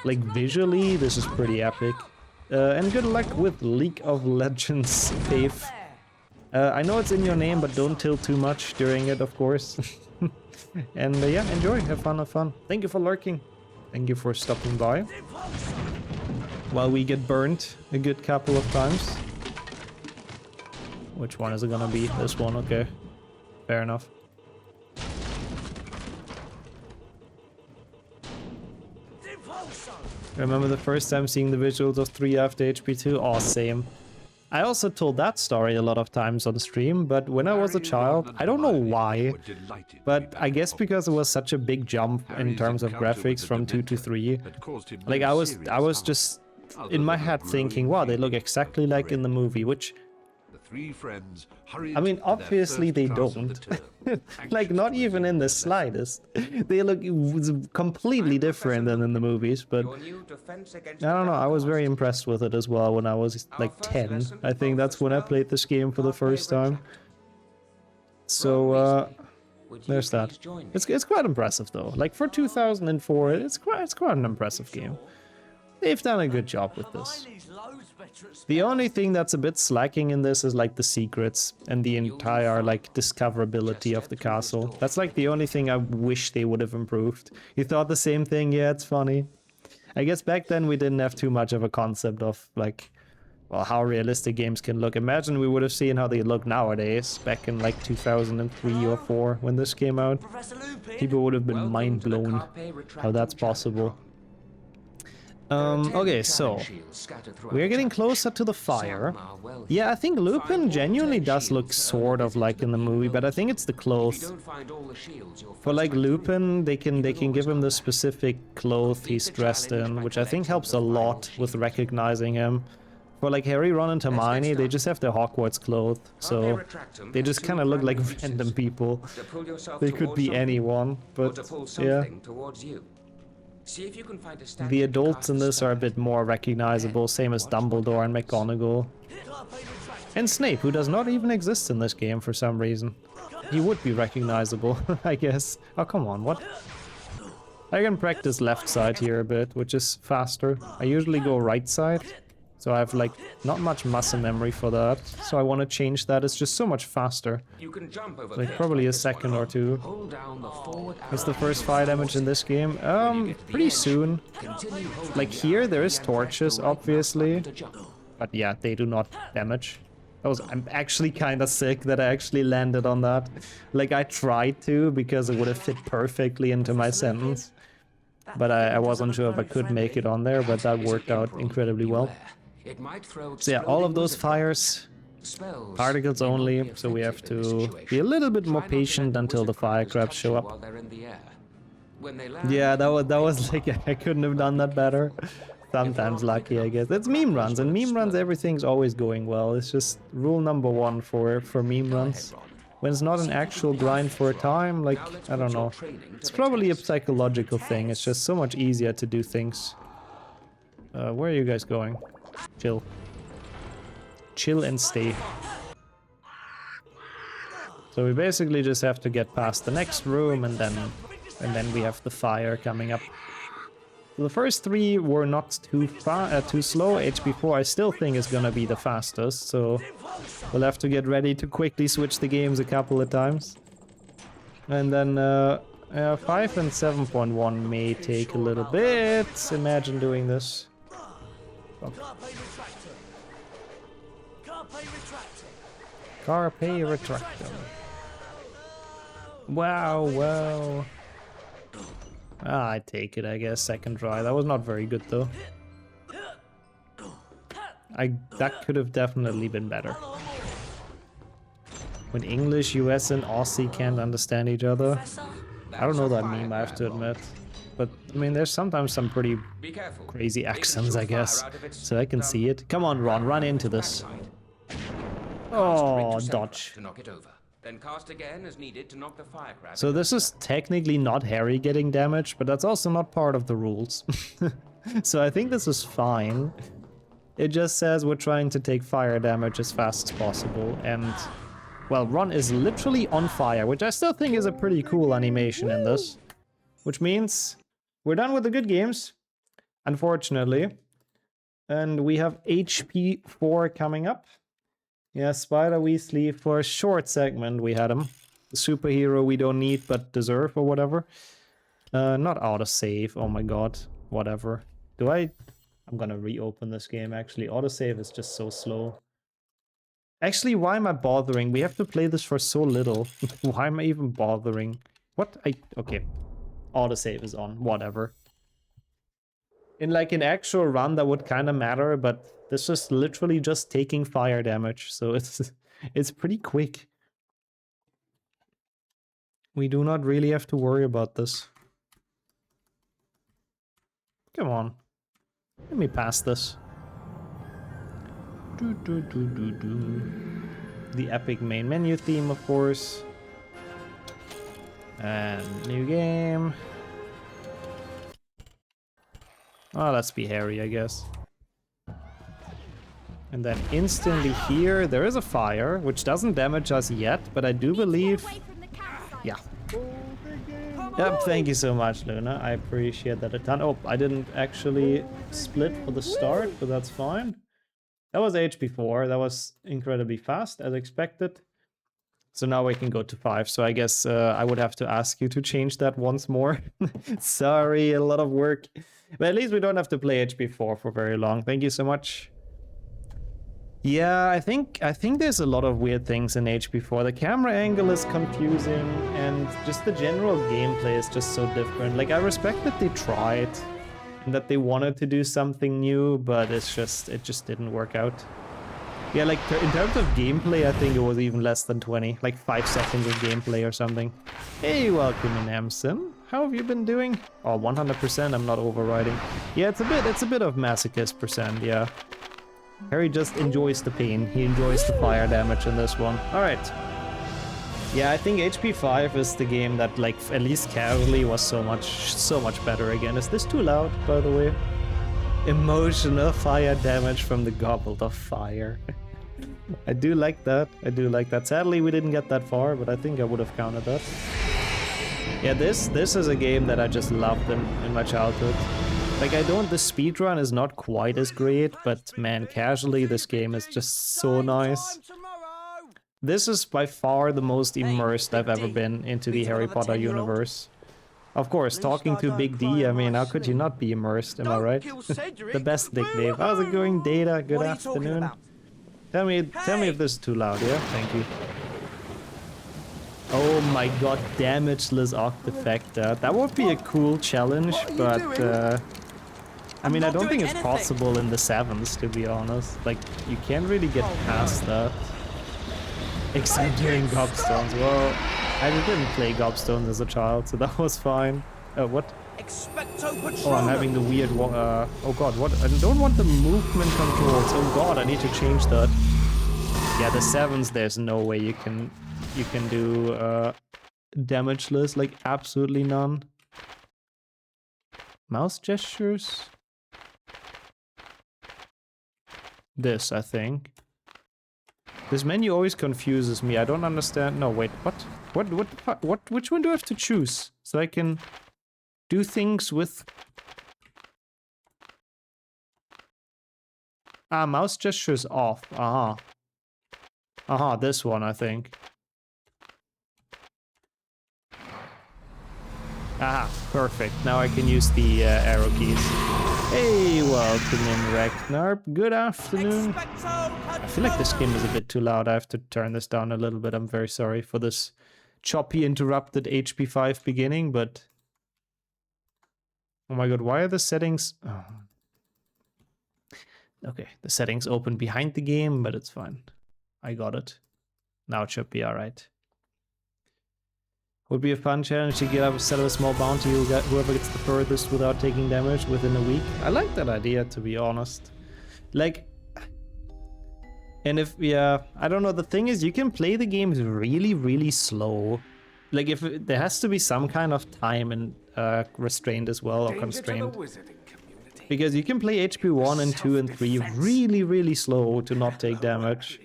like visually, this is pretty epic. And good luck with League of Legends, Faith. I know it's in your name, but don't tilt too much during it, of course. And yeah, enjoy, have fun, have fun. Thank you for lurking. Thank you for stopping by. While we get burnt a good couple of times. Which one is it gonna be? This one, okay. Fair enough. Remember the first time seeing the visuals of 3 after HP2? Oh, same. I also told that story a lot of times on stream, but when I was a child, I don't know why, but I guess because it was such a big jump in terms of graphics from 2 to 3. Like, I was just in my head thinking, wow, they look exactly like in the movie, which... I mean, obviously they don't. Like, not even in the slightest. They look completely different than in the movies, but I don't know, I was very impressed with it as well when I was like 10. I think that's when I played this game for the first time. So, there's that. It's quite impressive though. Like, for 2004, it's quite an impressive game. They've done a good job with this. The only thing that's a bit slacking in this is like the secrets and the entire like discoverability of the castle. That's like the only thing I wish they would have improved. You thought the same thing? Yeah, it's funny. I guess back then we didn't have too much of a concept of like, well, how realistic games can look. Imagine we would have seen how they look nowadays, back in like 2003 or 4 when this came out. People would have been mind blown how that's possible. Okay, so we're getting closer to the fire. Yeah, I think Lupin genuinely does look sort of like in the movie, but I think it's the clothes. For like Lupin, they can give him the specific clothes he's dressed in, which I think helps a lot with recognizing him. For like Harry, Ron, and Hermione, they just have their Hogwarts clothes, so they just kind of look like random people. They could be anyone, but yeah. The adults in this are a bit more recognizable, same as Dumbledore and McGonagall. And Snape, who does not even exist in this game for some reason. He would be recognizable, I guess. Oh, come on, what? I can practice left side here a bit, which is faster. I usually go right side, so I have like not much muscle memory for that. So I want to change that, it's just so much faster. Like probably a second or two. What's the first fire damage in this game? Pretty soon. Like here there is torches, obviously. But yeah, they do not damage. I'm actually kind of sick that I actually landed on that. Like I tried to, because it would have fit perfectly into my sentence. But I wasn't sure if I could make it on there, but that worked out incredibly well. So yeah, all of those fires, particles only, so we have to be a little bit more patient until the fire crabs show up. Yeah, that was like, I couldn't have done that better. Sometimes lucky, I guess. It's meme runs, and meme runs everything's always going well. It's just rule number one for meme runs. When it's not an actual grind for a time, like, I don't know. It's probably a psychological thing, it's just so much easier to do things. Where are you guys going? Chill. Chill and stay. So we basically just have to get past the next room, and then we have the fire coming up. So the first three were not too slow. HP4 I still think is gonna be the fastest, so we'll have to get ready to quickly switch the games a couple of times. And then 5 and 7.1 may take a little bit. Imagine doing this. Oh. Carpe retractum. Wow, wow. Ah, I take it, I guess. Second try. That was not very good, though. That could have definitely been better. When English, US, and Aussie can't understand each other. I don't know that meme, I have to admit. But, I mean, there's sometimes some pretty crazy accents, I guess. So I can see it. Come on, Ron, run into this. Oh, dodge. Then cast again as needed to knock the fire crab. So this is technically not Harry getting damaged, but that's also not part of the rules. So I think this is fine. It just says we're trying to take fire damage as fast as possible, and well, Ron is literally on fire, which I still think is a pretty cool animation in this. Which means we're done with the good games, unfortunately. And we have HP4 coming up. Yeah, Spider Weasley, for a short segment we had him. The superhero we don't need but deserve or whatever. Not autosave, oh my god, whatever. I'm gonna reopen this game actually. Autosave is just so slow. Actually, why am I bothering? We have to play this for so little. Why am I even bothering? What? Okay. Autosave is on, whatever. In like an actual run that would kind of matter, but this is literally just taking fire damage, so it's pretty quick. We do not really have to worry about this. Come on. Let me pass this. The epic main menu theme, of course. And new game. Oh, let's be Harry, I guess. And then instantly here, there is a fire, which doesn't damage us yet, but I do believe... Yeah. Yep, thank you so much, Luna. I appreciate that a ton. Oh, I didn't actually split for the start, but that's fine. That was HP4. That was incredibly fast, as expected. So now we can go to 5. So I guess I would have to ask you to change that once more. Sorry, a lot of work. But at least we don't have to play HP4 for very long. Thank you so much. Yeah, I think there's a lot of weird things in HP4. The camera angle is confusing, and just the general gameplay is just so different. Like, I respect that they tried, that they wanted to do something new, but it just didn't work out. Yeah, like in terms of gameplay, I think it was even less than 20, like 5 seconds of gameplay or something. Hey, welcome in, Amson. How have you been doing? Oh, 100%, I'm not overriding. Yeah, it's a bit of masochist percent, yeah. Harry just enjoys the pain. He enjoys the fire damage in this one. All right. Yeah, I think HP 5 is the game that, like, at least casually was so much better again. Is this too loud, by the way? Emotional fire damage from the Goblet of Fire. I do like that. I do like that. Sadly, we didn't get that far, but I think I would have counted that. Yeah, this is a game that I just loved in my childhood. Like, the speedrun is not quite as great, but man, casually, this game is just so nice. This is by far the most immersed I've ever been into the Harry Potter universe. Of course, talking to Big D, I mean, how could you not be immersed, am I right? The best nickname. How's it going, Data? Good afternoon. Tell me if this is too loud, yeah? Thank you. Oh my god, damageless Octofecta. That would be a cool challenge, but I mean, I don't think it's possible in the 7s, to be honest. Like, you can't really get past that. Except doing gobstones. Well, I didn't play gobstones as a child, so that was fine. What? Oh, I'm having the weird one. Oh god, what? I don't want the movement controls. Oh god, I need to change that. Yeah, the 7s, there's no way you can do damageless, like absolutely none. Mouse gestures? This, I think. This menu always confuses me. I don't understand. No, wait, what? What? Which one do I have to choose? So I can do things with... Ah, mouse gestures off. Aha. Aha, this one, I think. Aha, perfect. Now I can use the arrow keys. Hey, welcome in, Ragnar. Good afternoon. I feel like this game is a bit too loud. I have to turn this down a little bit. I'm very sorry for this choppy, interrupted HP 5 beginning, but... Oh my god, why are the settings... Oh. Okay, the settings open behind the game, but it's fine. I got it. Now it should be alright. Would be a fun challenge to get up, set up a small bounty, whoever gets the furthest without taking damage within a week. I like that idea, to be honest. Like... And if, yeah, I don't know, the thing is, you can play the games really, really slow. Like, if there has to be some kind of time and restraint as well, or constraint. Because you can play HP 1 and 2 and 3 really, really slow to not take damage.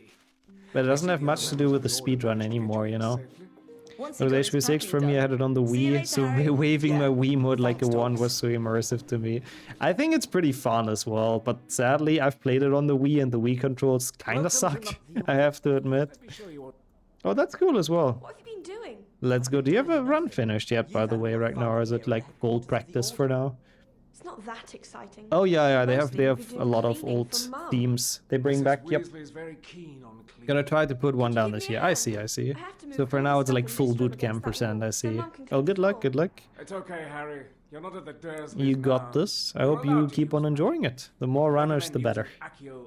But it doesn't have much to do with the speedrun anymore, you know? With HP 6 for me, I had it on the Wii, so waving my Wiimote like a wand was so immersive to me. I think it's pretty fun as well, but sadly I've played it on the Wii and the Wii controls kinda suck, I have to admit. Oh, that's cool as well. What have you been doing? Let's go. Do you have a run finished yet, by the way, Ragnar, or is it like gold practice for now? It's not that exciting. Oh yeah, they have a lot of old themes they bring back. Yep. Gonna try to put one down this year. I see. So for now it's like full bootcamp percent, I see. Oh, good luck. It's okay, Harry. You're not at the Dursley's You got now. this. I hope you keep on enjoying it. The more runners, the better.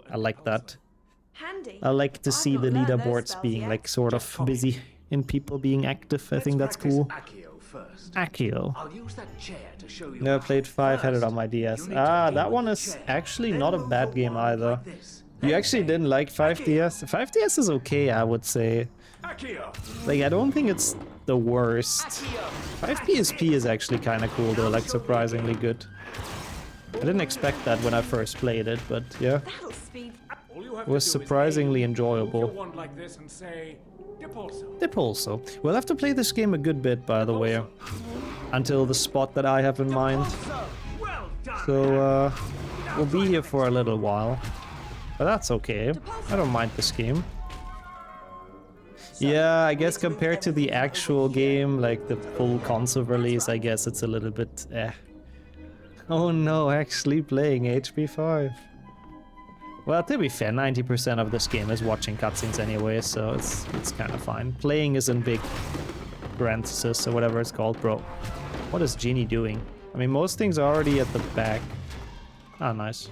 I like that. Handy. I like to see I've the not learned those leaderboards spells being yet. like sort of busy and people being active. I think that's cool. Accio. I'll use that chair to show you. Never played 5, had it on my DS. Ah, that one is actually not a bad game either. You actually didn't like 5DS? 5DS is okay, I would say. Like, I don't think it's the worst. 5PSP is actually kind of cool though, like surprisingly good. I didn't expect that when I first played it, but yeah. That'll speed. It was surprisingly enjoyable. Dip also. We'll have to play this game a good bit, by the way. Until the spot that I have in mind. So, we'll be here for a little while. But that's okay. I don't mind this game. Yeah, I guess compared to the actual game, like the full console release, I guess it's a little bit eh. Oh no, actually playing HP 5. Well, to be fair, 90% of this game is watching cutscenes anyway, so it's kind of fine. Playing isn't big parenthesis or whatever it's called, bro. What is Genie doing? I mean, most things are already at the back. Ah, nice.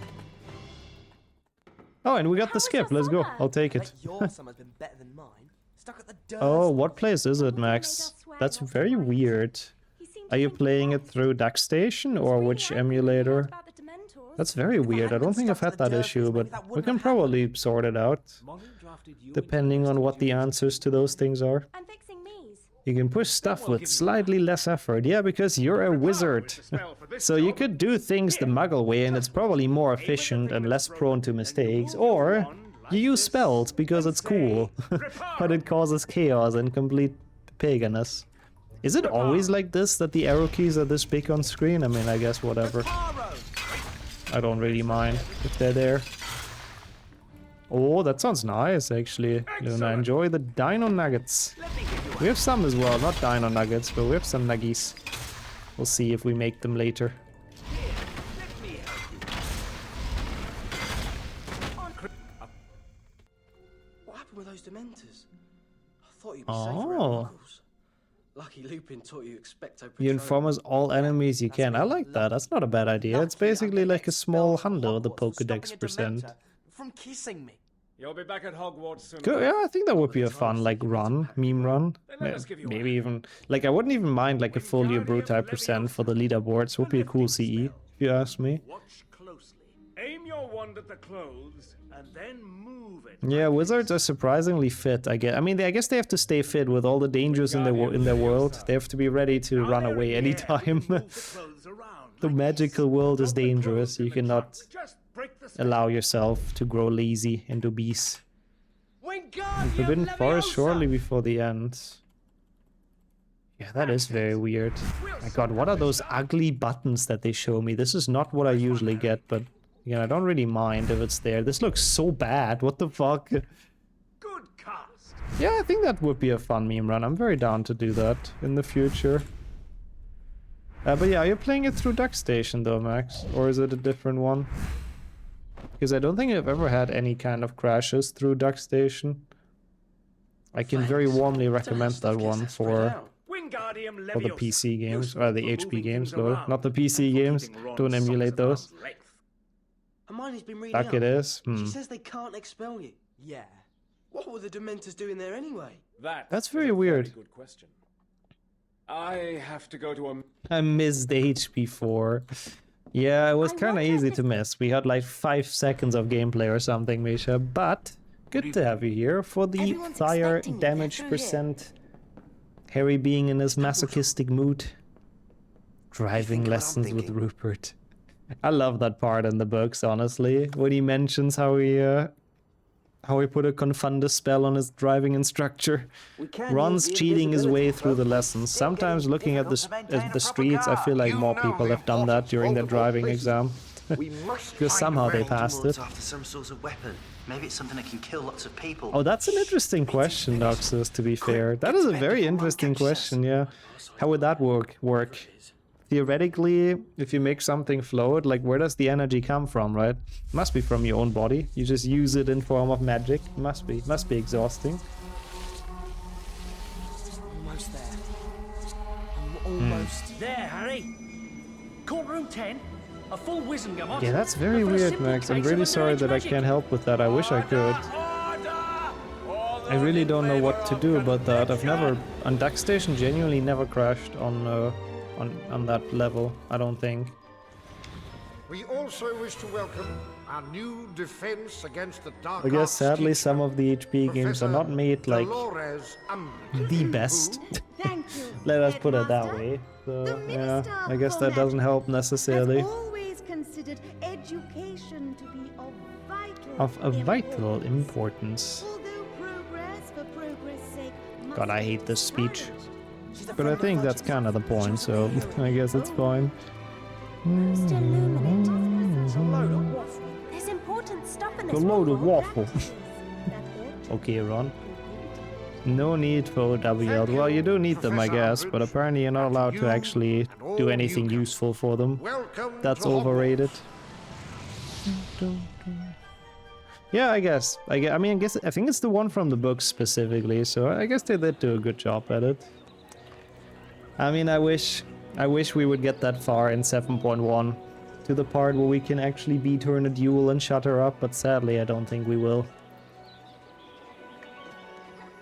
Oh, and we got the skip. Let's go. I'll take it. Your summer's been better than mine. Stuck at the dirt. Oh, what place is it, Max? That's very weird. Are you playing it through DuckStation or which emulator? That's very weird. I don't think I've had that issue, but we can probably sort it out. Depending on what the answers to those things are. I'm fixing these. You can push stuff with slightly less effort. Yeah, because you're a wizard. So you could do things the Muggle way and it's probably more efficient and less prone to mistakes. Or you use spells because it's cool. But it causes chaos and complete paganess. Is it always like this, that the arrow keys are this big on screen? I mean, I guess whatever. I don't really mind if they're there. Oh, that sounds nice, actually. Luna, enjoy the dino nuggets. We have some as well, not dino nuggets, but we have some nuggies. We'll see if we make them later. What happened with those Dementors? I thought you'd be safe around Oh. Muggles. Lucky Lupin taught you Expecto You inform us all enemies you can. I like that. That's not a bad idea. It's basically like a small hundo, the Pokedex percent. From kissing me. You'll be back at Hogwarts soon. Good, yeah, I think that would be a fun, like, run, meme run. Maybe even, like, I wouldn't even mind, like, a Folio Brutai percent for the leaderboards. Would be a cool CE, if you ask me. Watch closely. Aim your wand at the clothes and then move it. Yeah, wizards are surprisingly fit, I guess. I mean, I guess they have to stay fit with all the dangers in their world. They have to be ready to run away anytime. The magical world is dangerous. You cannot allow yourself to grow lazy and obese. Forbidden Forest shortly before the end. Yeah, that is very weird. My god, what are those ugly buttons that they show me? This is not what I usually get, but yeah, I don't really mind if it's there. This looks so bad. What the fuck? Good cast. Yeah, I think that would be a fun meme run. I'm very down to do that in the future. But yeah, are you playing it through DuckStation though, Max? Or is it a different one? Because I don't think I've ever had any kind of crashes through DuckStation. I can very warmly recommend that one for the PC games, or the HP games, though. Not the PC games. Don't emulate those. Hermione's been reading Duck up. it is. She says they can't expel you. Yeah. What were the Dementors doing there anyway? That's very weird. Good question. I have to go to a... I missed HP4. Yeah, it was kind of easy to miss. We had like 5 seconds of gameplay or something, Misha. But good to have you here for the fire damage percent. Harry being in his masochistic mood. Driving lessons with Rupert. I love that part in the books, honestly. When he mentions how he put a Confundus spell on his driving instructor. Ron's cheating his way through the lessons. Sometimes looking at the streets, I feel like more people have done that during their driving exam. Because somehow they passed it. After some sort of weapon. Maybe it's something that can kill lots of people. Oh, that's an interesting question, Doxus, to be fair. That is a very interesting question, yeah. How would that work? Theoretically, if you make something float, like where does the energy come from, right? Must be from your own body. You just use it in form of magic. Must be exhausting. Almost there. I'm almost There, Harry. Courtroom 10. A full Wizengamot. Yeah, that's very weird, Max. I'm really sorry that I can't help with that. I wish I could. I really don't know what to do about that. I've never... On DuckStation, genuinely never crashed on that level, I don't think. We also wish to welcome our new defense against the dark I guess arts sadly teacher, some of the HP games are not made like Dolores the best. Thank you. Let us put it that Headmaster. way. So, The yeah, Minister I guess for that doesn't help Magic necessarily. has always considered education to be Of a vital importance. Although progress for progress' sake must God, I be hate this speech. discouraged. But I think that's kind of the point, so I guess it's fine. Most illuminate. There's important stuff in A this load of waffle. waffle. Okay, Ron. No need for WL. Well, you do need them, I guess, but apparently you're not allowed to actually do anything useful for them. That's overrated. Yeah, I guess. I think it's the one from the book specifically, so I guess they did do a good job at it. I mean, I wish we would get that far in 7.1. to the part where we can actually beat her in a duel and shut her up, but sadly I don't think we will.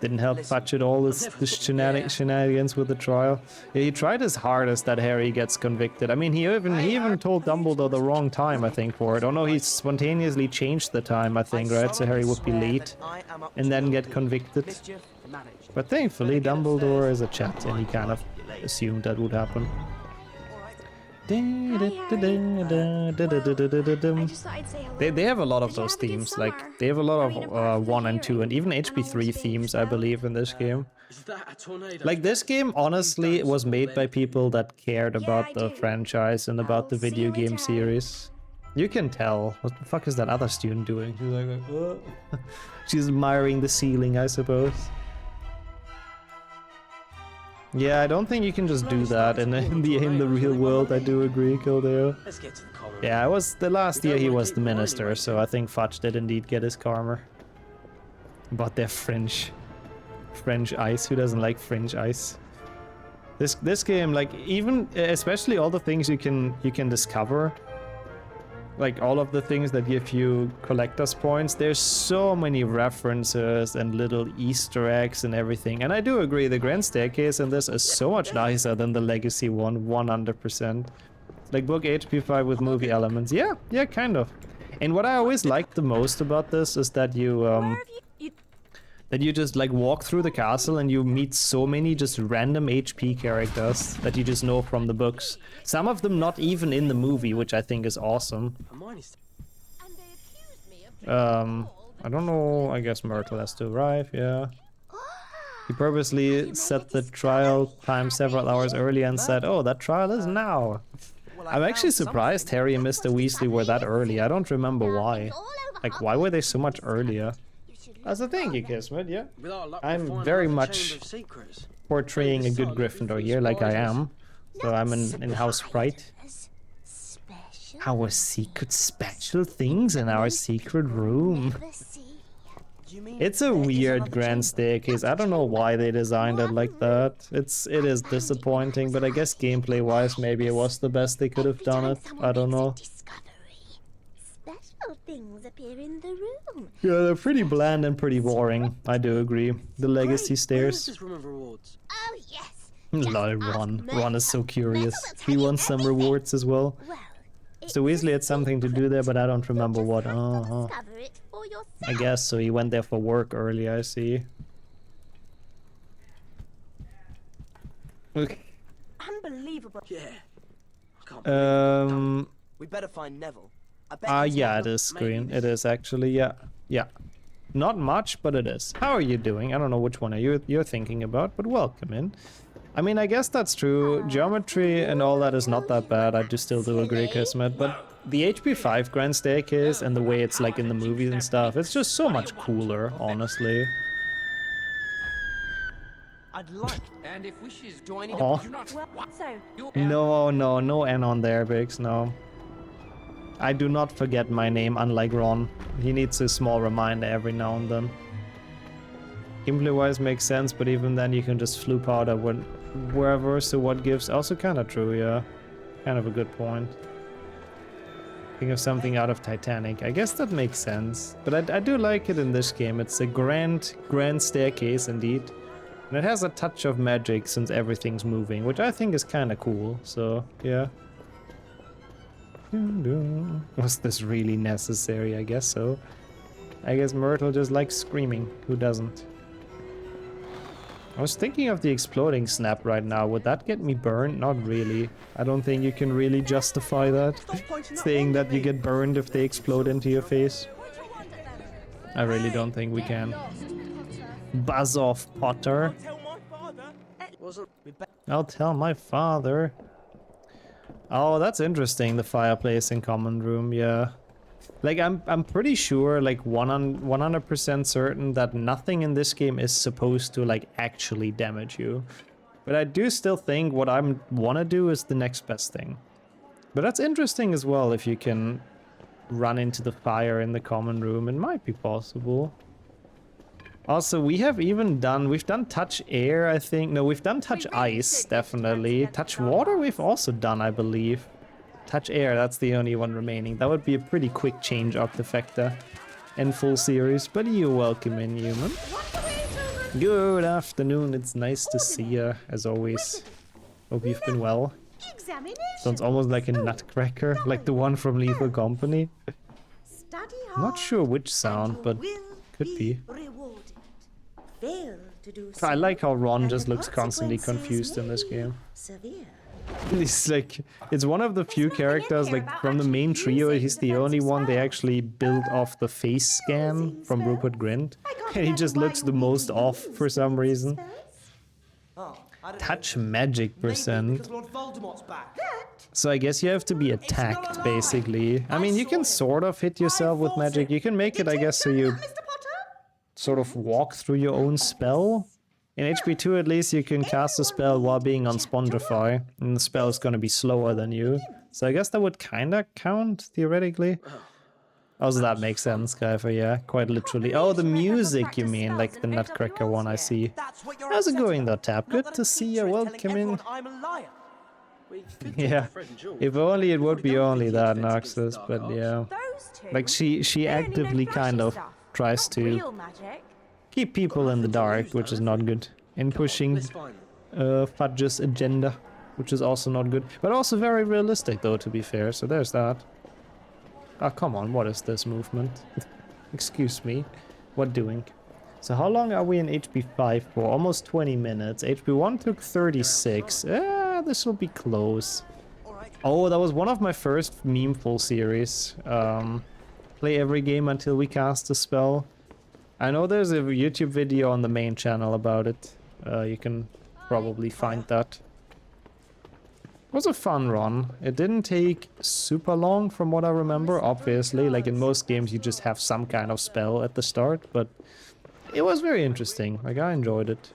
Didn't help Fudge at all, the shenanigans with the trial. Yeah, he tried his hardest that Harry gets convicted. I mean, he even told Dumbledore the wrong time, I think, for it. Oh no, he spontaneously changed the time, I think, right? So Harry would be late and then get convicted. But thankfully, Dumbledore is a chat, and he kind of assumed that would happen. They have a lot of those themes, like they have a lot of 1 and 2 and even HP3 themes, I believe, in this game. Like this game honestly was made by people that cared about the franchise and about the video game series. You can tell. What the fuck is that other student doing? She's like, oh. She's admiring the ceiling, I suppose. Yeah, I don't think you can just do that in the real world. I do agree, Kildare. Yeah, the last year he was the minister, so I think Fudge did indeed get his karma. But they're French ice. Who doesn't like French ice? This game, like even especially all the things you can discover. Like all of the things that give you collector's points, there's so many references and little Easter eggs and everything. And I do agree, the Grand Staircase in this is so much nicer than the Legacy one, 100%. Like book HP5 with movie elements. Yeah, kind of. And what I always liked the most about this is that you just like walk through the castle and you meet so many just random HP characters that you just know from the books. Some of them not even in the movie, which I think is awesome. I don't know, I guess Myrtle has to arrive, yeah. He purposely set the trial time several hours earlier and said, oh, that trial is now. I'm actually surprised Harry and Mr. Weasley were that early. I don't remember why. Like, why were they so much earlier? That's a thank you, Kismet, yeah. I'm very much portraying a good Gryffindor here, like I am. So I'm in House Sprite. Our secret special things in our secret room. It's a weird Grand Staircase. I don't know why they designed it like that. It is disappointing, but I guess gameplay-wise maybe it was the best they could have done it. I don't know. Things appear in the room. Yeah, they're pretty bland and pretty boring. I do agree. The legacy stairs. Oh yes. Lol, Ron. Ron is so curious. He wants some rewards as well. So Weasley had something to do there, but I don't remember what. I guess so. He went there for work early, I see. Unbelievable. Yeah. We better find Neville. Yeah, it is green. It is actually, yeah. Yeah. Not much, but it is. How are you doing? I don't know which one you're thinking about, but welcome in. I mean, I guess that's true. Geometry and all that is not that bad. I still do agree, Kismet. But the HP5 Grand Staircase and the way it's like in the movies and stuff, it's just so much cooler, honestly. I'd like. And if wishes joining, Oh. No N on there, Biggs, no. I do not forget my name, unlike Ron. He needs a small reminder every now and then. Gameplay-wise makes sense, but even then you can just floop out at wherever, so what gives... Also kind of true, yeah. Kind of a good point. Think of something out of Titanic. I guess that makes sense. But I do like it in this game. It's a grand staircase, indeed. And it has a touch of magic since everything's moving, which I think is kind of cool, so yeah. Was this really necessary? I guess so. I guess Myrtle just likes screaming. Who doesn't? I was thinking of the exploding snap right now. Would that get me burned? Not really. I don't think you can really justify that. Saying that you get burned if they explode into your face. I really don't think we can. Buzz off, Potter. I'll tell my father. Oh, that's interesting, the fireplace in common room, yeah. Like, I'm pretty sure, like, 100% certain that nothing in this game is supposed to, like, actually damage you. But I do still think what I want to do is the next best thing. But that's interesting as well, if you can run into the fire in the common room. It might be possible. Also, we've done touch air, I think. No, we've done touch ice, definitely. Touch water we've also done, I believe. Touch air, that's the only one remaining. That would be a pretty quick change, Octofecta. And full series, but you're welcome in, human. Good afternoon, it's nice to see you, as always. Hope you've been well. Sounds almost like a nutcracker, like the one from Lethal Company. Not sure which sound, but could be. I like how Ron just looks constantly confused in this game. He's like, it's one of the few characters, like from the main trio, he's the only one they actually built off the face scan from Rupert Grint. And he just looks the most off for some reason. Touch magic percent. So I guess you have to be attacked, basically. I mean, you can sort of hit yourself with magic. You can make it, I guess, so you sort of walk through your own spell. In HP 2 at least you can cast a spell while being on Spongify, and the spell is gonna be slower than you. So I guess that would kinda count, theoretically. Also that makes sense, Kaifer, yeah, quite literally. Oh, the music you mean, like the Nutcracker one, I see. How's it going though, Tap? Good to see you, welcome in. Yeah, if only it would be only that, Noxus, but yeah. Like she actively kind of tries to keep people in the dark, which is not good. And pushing Fudge's agenda, which is also not good. But also very realistic though, to be fair, so there's that. Oh, come on, what is this movement? Excuse me, what doing? So how long are we in HP 5 for? Almost 20 minutes. HP 1 took 36. This will be close. Oh, that was one of my first memeful series. Play every game until we cast a spell. I know there's a YouTube video on the main channel about it. You can probably find that. It was a fun run. It didn't take super long from what I remember, obviously. Like in most games you just have some kind of spell at the start, but it was very interesting. Like I enjoyed it.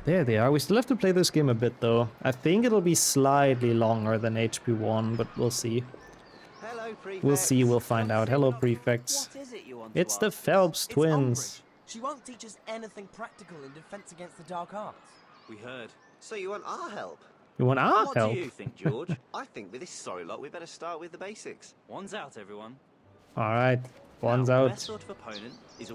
There they are. We still have to play this game a bit though. I think it'll be slightly longer than HP 1, but we'll see. We'll see, we'll find out. Hello, prefects. It's the Phelps twins. She won't teach us anything practical in defense against the dark arts. We heard. So you want our help? You want our help? What do you think, George? I think with this sorry lot, we better start with the basics. One's out, everyone. Alright, one's out.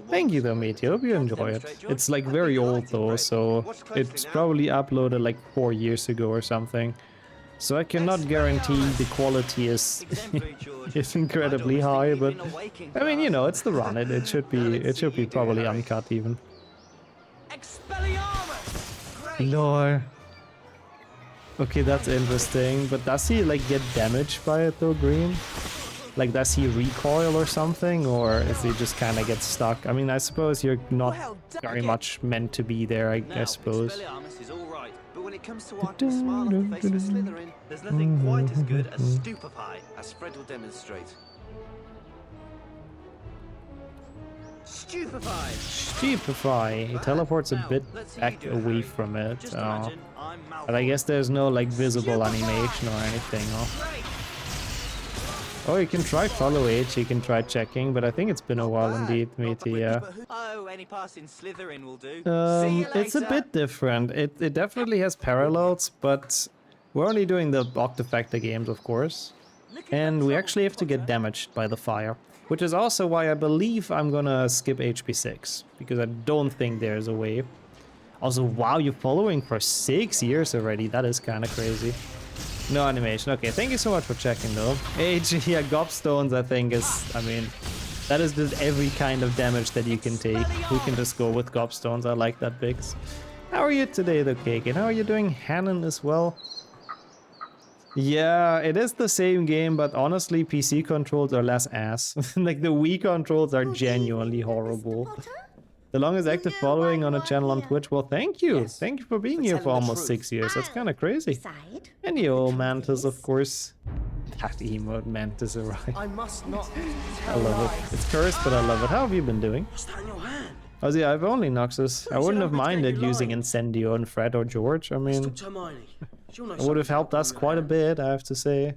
Thank you though, matey. Hope you enjoy it. It's like very old though, so it's probably uploaded like 4 years ago or something. So I cannot guarantee the quality is is incredibly high, but I mean, you know, it's the run. It should be probably uncut even. No. Okay, that's interesting. But does he like get damaged by it though, Green? Like, does he recoil or something, or is he just kind of get stuck? I mean, I suppose you're not very much meant to be there. I suppose. When it comes to wiping a smile off the face of a Slytherin, there's nothing quite as good as Stupefy, as Fred will demonstrate. Stupefy! Stupefy! He teleports a bit back away from it. But I guess there's no like visible animation or anything. Oh, you can try follow H, you can try checking, but I think it's been a while indeed, matey, yeah. Oh, any pass in Slytherin will do. It's a bit different. It definitely has parallels, but we're only doing the Octofecta games, of course. And we actually have to get damaged by the fire. Which is also why I believe I'm gonna skip HP 6, because I don't think there's a way. Also, wow, you're following for 6 years already, that is kinda crazy. No animation. Okay, thank you so much for checking though. Age, yeah, gobstones I think is, I mean, that is just every kind of damage that you can take. We can just go with gobstones. I like that, Biggs. How are you today though, Cake? And how are you doing, Hannon, as well? Yeah, it is the same game, but honestly, PC controls are less ass. Like, the Wii controls are genuinely horrible. The longest active following on a channel on Twitch. Well, thank you. Yes. Thank you for being here for almost 6 years. That's kind of crazy. And the old Mantis, of course. That emote Mantis arrived. I must not. I love it. It's cursed, but I love it. How have you been doing? Oh, yeah, I've only Noxus. I wouldn't have minded using Incendio and Fred or George. I mean, it would have helped us quite a bit, I have to say.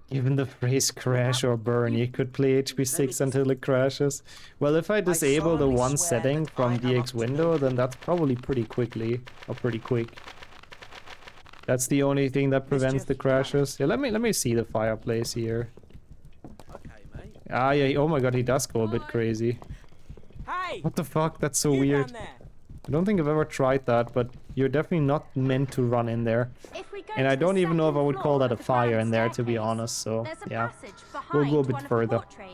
Even the phrase crash or burn, you could play HP 6 until it crashes. Well, if I disable the one setting from DX window, then that's probably pretty quickly, or pretty quick. That's the only thing that prevents the crashes. Yeah, let me see the fireplace here. Okay, mate. Ah, yeah. Oh my god, he does go a bit crazy. Hey! What the fuck? That's so You weird. down there. I don't think I've ever tried that, but you're definitely not meant to run in there. If we go And I to the don't even know if I second would call floor that a of the fire grand in there, to be staircase, honest. So, there's a yeah. passage We'll behind go a bit one of the further. portraits.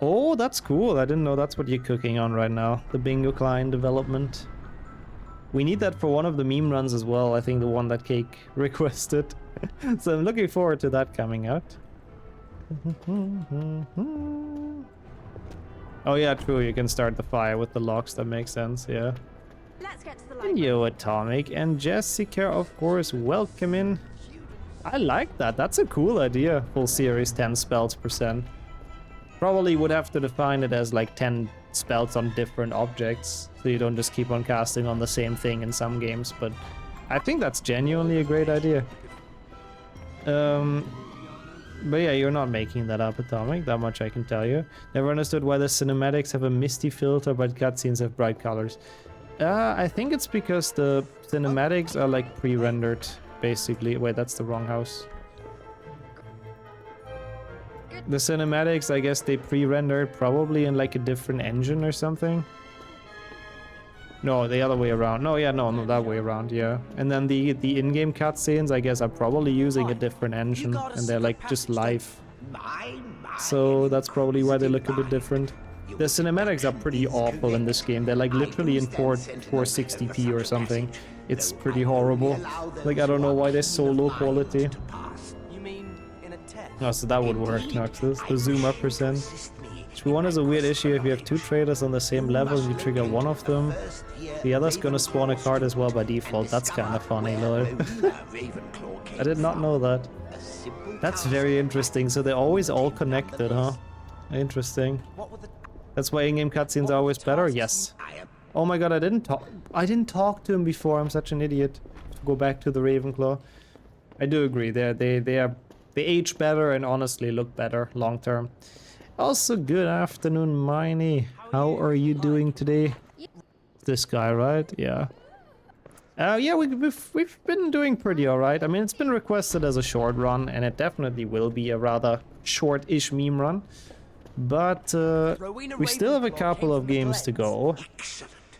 Oh, that's cool. I didn't know that's what you're cooking on right now. The bingo client development. We need that for one of the meme runs as well. I think the one that Cake requested. So I'm looking forward to that coming out. Oh yeah, true. You can start the fire with the logs. That makes sense. Yeah. Let's get to the library. Yo, Atomic and Jessica, of course, welcome in. I like that. That's a cool idea. Full series 10 spells %. Probably would have to define it as like 10 spells on different objects, so you don't just keep on casting on the same thing in some games, but I think that's genuinely a great idea. But yeah, you're not making that up, Atomic, that much I can tell you. Never understood why the cinematics have a misty filter but cutscenes have bright colors. I think it's because the cinematics are like pre-rendered, basically. Wait, that's the wrong house. The cinematics, I guess they pre-rendered probably in like a different engine or something. No, the other way around. No, yeah, no, that way around, yeah. And then the in-game cutscenes, I guess, are probably using a different engine, and they're like just live. So that's probably why they look a bit different. The cinematics are pretty awful in this game. They're like literally in 460p or something. It's pretty horrible. Like, I don't know why they're so low quality. You mean in a test? Oh, so that would work, Noxus. The zoom up %. HB1 is a weird issue. If you have two traders on the same level and you trigger one of them, the other's gonna spawn a card as well by default. That's kind of funny, lol. I did not know that. That's very interesting. So they're always all connected, huh? Interesting. That's why in-game cutscenes are always better? Yes. Oh my god, I didn't talk to him before. I'm such an idiot. Go back to the Ravenclaw. I do agree. They age better and honestly look better long term. Also, good afternoon, Miney. How are you doing today? This guy, right? Yeah. Yeah, we've been doing pretty alright. I mean, it's been requested as a short run, and it definitely will be a rather short-ish meme run. But we still have a couple of games to go.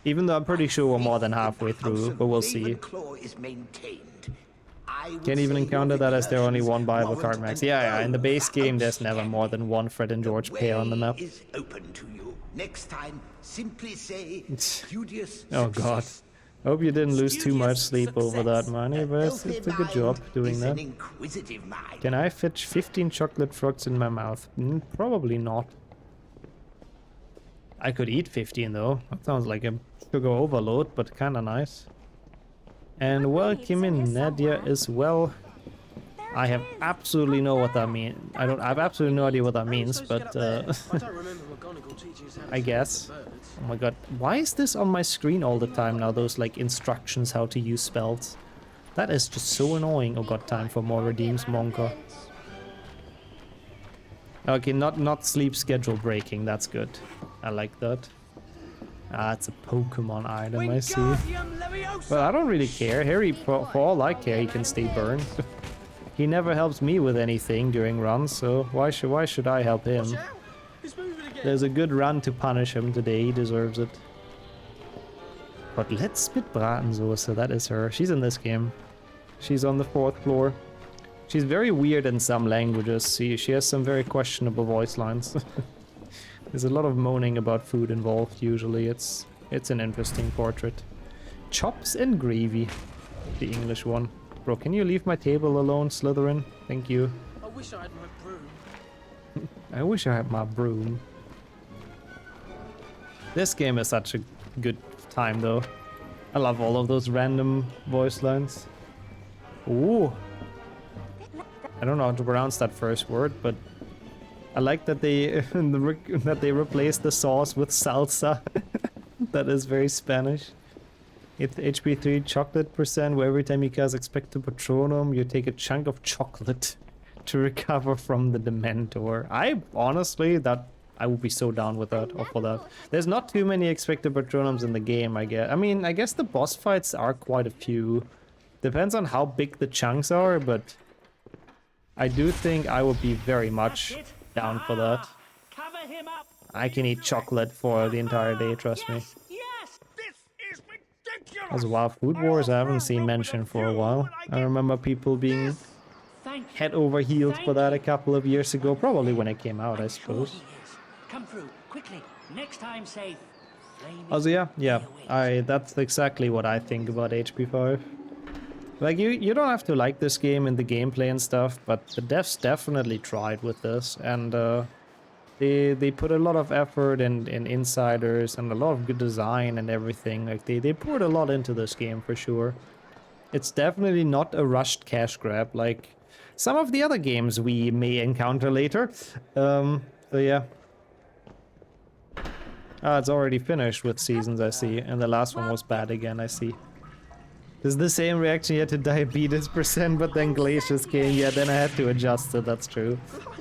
Even though I'm pretty sure we're more than halfway through, but we'll see. Can't even encounter that as there are only one Bible card max. Yeah, in the base game there's never more than one Fred and George pair on the map. Next time, simply say Oh god. I hope you didn't lose too much sleep over that, Manny, but it's a good job doing that. Can I fit 15 chocolate frogs in my mouth? Probably not. I could eat 15 though. That sounds like a sugar overload, but kinda nice. And welcome in Nadia as well. I have absolutely no what that means. I have absolutely no idea what that means, but I guess. Oh my god, why is this on my screen all the time now? Those like instructions how to use spells. That is just so annoying. Oh god, time for more redeems, Monka. Okay, not sleep schedule breaking. That's good. I like that. Ah, it's a Pokemon item, I see. Well, I don't really care. Harry, for all I care, he can stay burned. He never helps me with anything during runs, so why should I help him? There's a good run to punish him today. He deserves it. But let's spit Bratensoße. That is her. She's in this game. She's on the 4th floor. She's very weird in some languages. She has some very questionable voice lines. There's a lot of moaning about food involved, usually. It's an interesting portrait. Chops and gravy. The English one. Bro, can you leave my table alone, Slytherin? Thank you. I wish I had my broom. I wish I had my broom. This game is such a good time, though. I love all of those random voice lines. Ooh. I don't know how to pronounce that first word, but I like that they replaced the sauce with salsa. That is very Spanish. It's HP3 chocolate %, where every time you cast Expecto Patronum, you take a chunk of chocolate to recover from the Dementor. I honestly, I would be so down with that, or for that. There's not too many Expecto Patronums in the game, I guess. I mean, I guess the boss fights are quite a few. Depends on how big the chunks are, but I do think I would be very much down for that. Cover him up. I can eat chocolate for the entire day, trust me. Yes, this is ridiculous. As well, Food Wars I haven't seen mentioned for a while. I remember people being head over heels for that a couple of years ago, probably when it came out, I suppose. Come through quickly. Next time, say. Also, yeah, that's exactly what I think about HP5. Like, you don't have to like this game and the gameplay and stuff, but the devs definitely tried with this, and they put a lot of effort in insiders and a lot of good design and everything. Like, they poured a lot into this game for sure. It's definitely not a rushed cash grab like some of the other games we may encounter later. So yeah. Ah, it's already finished with seasons, I see, and the last one was bad again, I see. This is the same reaction yet to diabetes %, but then glaciers came, yeah, then I had to adjust it, that's true.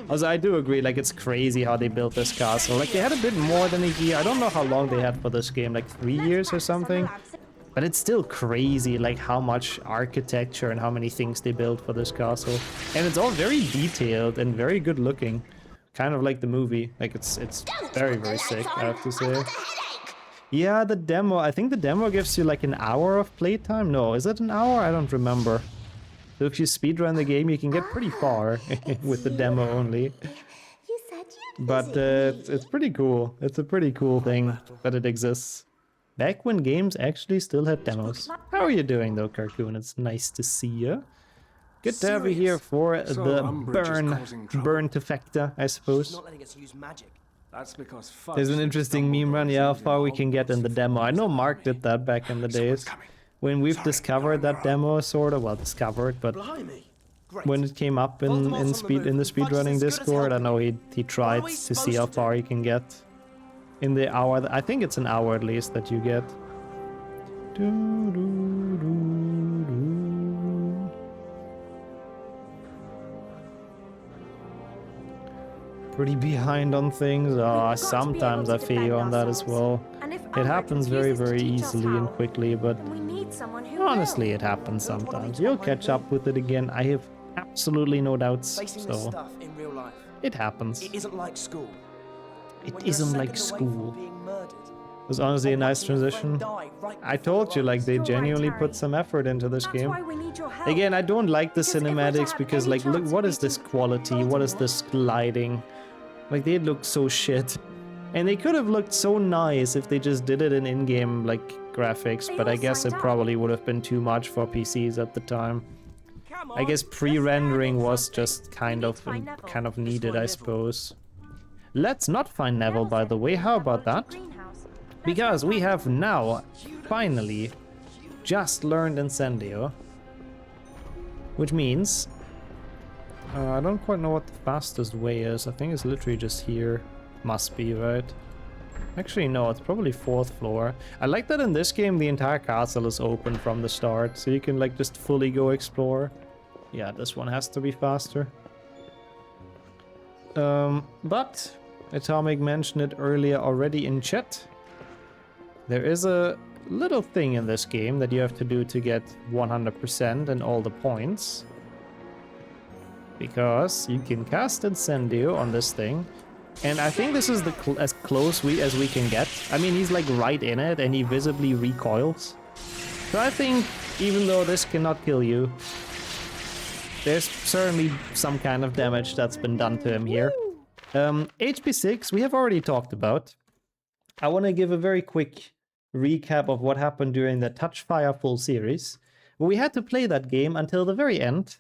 Also, I do agree, like, it's crazy how they built this castle. Like, they had a bit more than a year. I don't know how long they had for this game, like 3 years or something. But it's still crazy, like, how much architecture and how many things they built for this castle. And it's all very detailed and very good looking. Kind of like the movie. Like, it's very, very sick, I have to say. Yeah, the demo. I think the demo gives you like an hour of playtime. No, is it an hour? I don't remember. So if you speedrun the game, you can get pretty far with the demo only. But it's pretty cool. It's a pretty cool thing that it exists. Back when games actually still had demos. How are you doing though, Carcoon? It's nice to see you. Good to have you here for the burn to Fecta, I suppose. Not letting us use magic. That's because There's an interesting meme run, yeah, how far we can get in the demo. I know Mark did that back in the days. When we've discovered that demo, sort of, well, discovered, but when it came up in the speedrunning Discord, I know he tried to see how far he can get in the hour. I think it's an hour at least that you get. Pretty behind on things. Sometimes I feel you on that as well. It happens very, very easily and quickly, but honestly, it happens sometimes. You'll catch up with it again. I have absolutely no doubts. So it happens. It isn't like school. It isn't like school. It was honestly a nice transition. I told you, like, they genuinely put some effort into this game. Again, I don't like the cinematics because, like, look, what is this quality? What is this lighting? Like, they look so shit. And they could have looked so nice if they just did it in in-game, like, graphics, but I guess it probably would have been too much for PCs at the time. I guess pre-rendering was just kind of needed, I suppose. Let's not find Neville, by the way. How about that? Because we have now, finally, just learned Incendio. Which means... I don't quite know what the fastest way is. I think it's literally just here. Must be, right? Actually, no, it's probably 4th floor. I like that in this game the entire castle is open from the start, so you can, like, just fully go explore. Yeah, this one has to be faster. But Atomic mentioned it earlier already in chat. There is a little thing in this game that you have to do to get 100% and all the points. Because you can cast Incendio on this thing. And I think this is as close as we can get. I mean, he's like right in it and he visibly recoils. So I think even though this cannot kill you, there's certainly some kind of damage that's been done to him here. HP 6 we have already talked about. I want to give a very quick recap of what happened during the Touchfire full series. We had to play that game until the very end,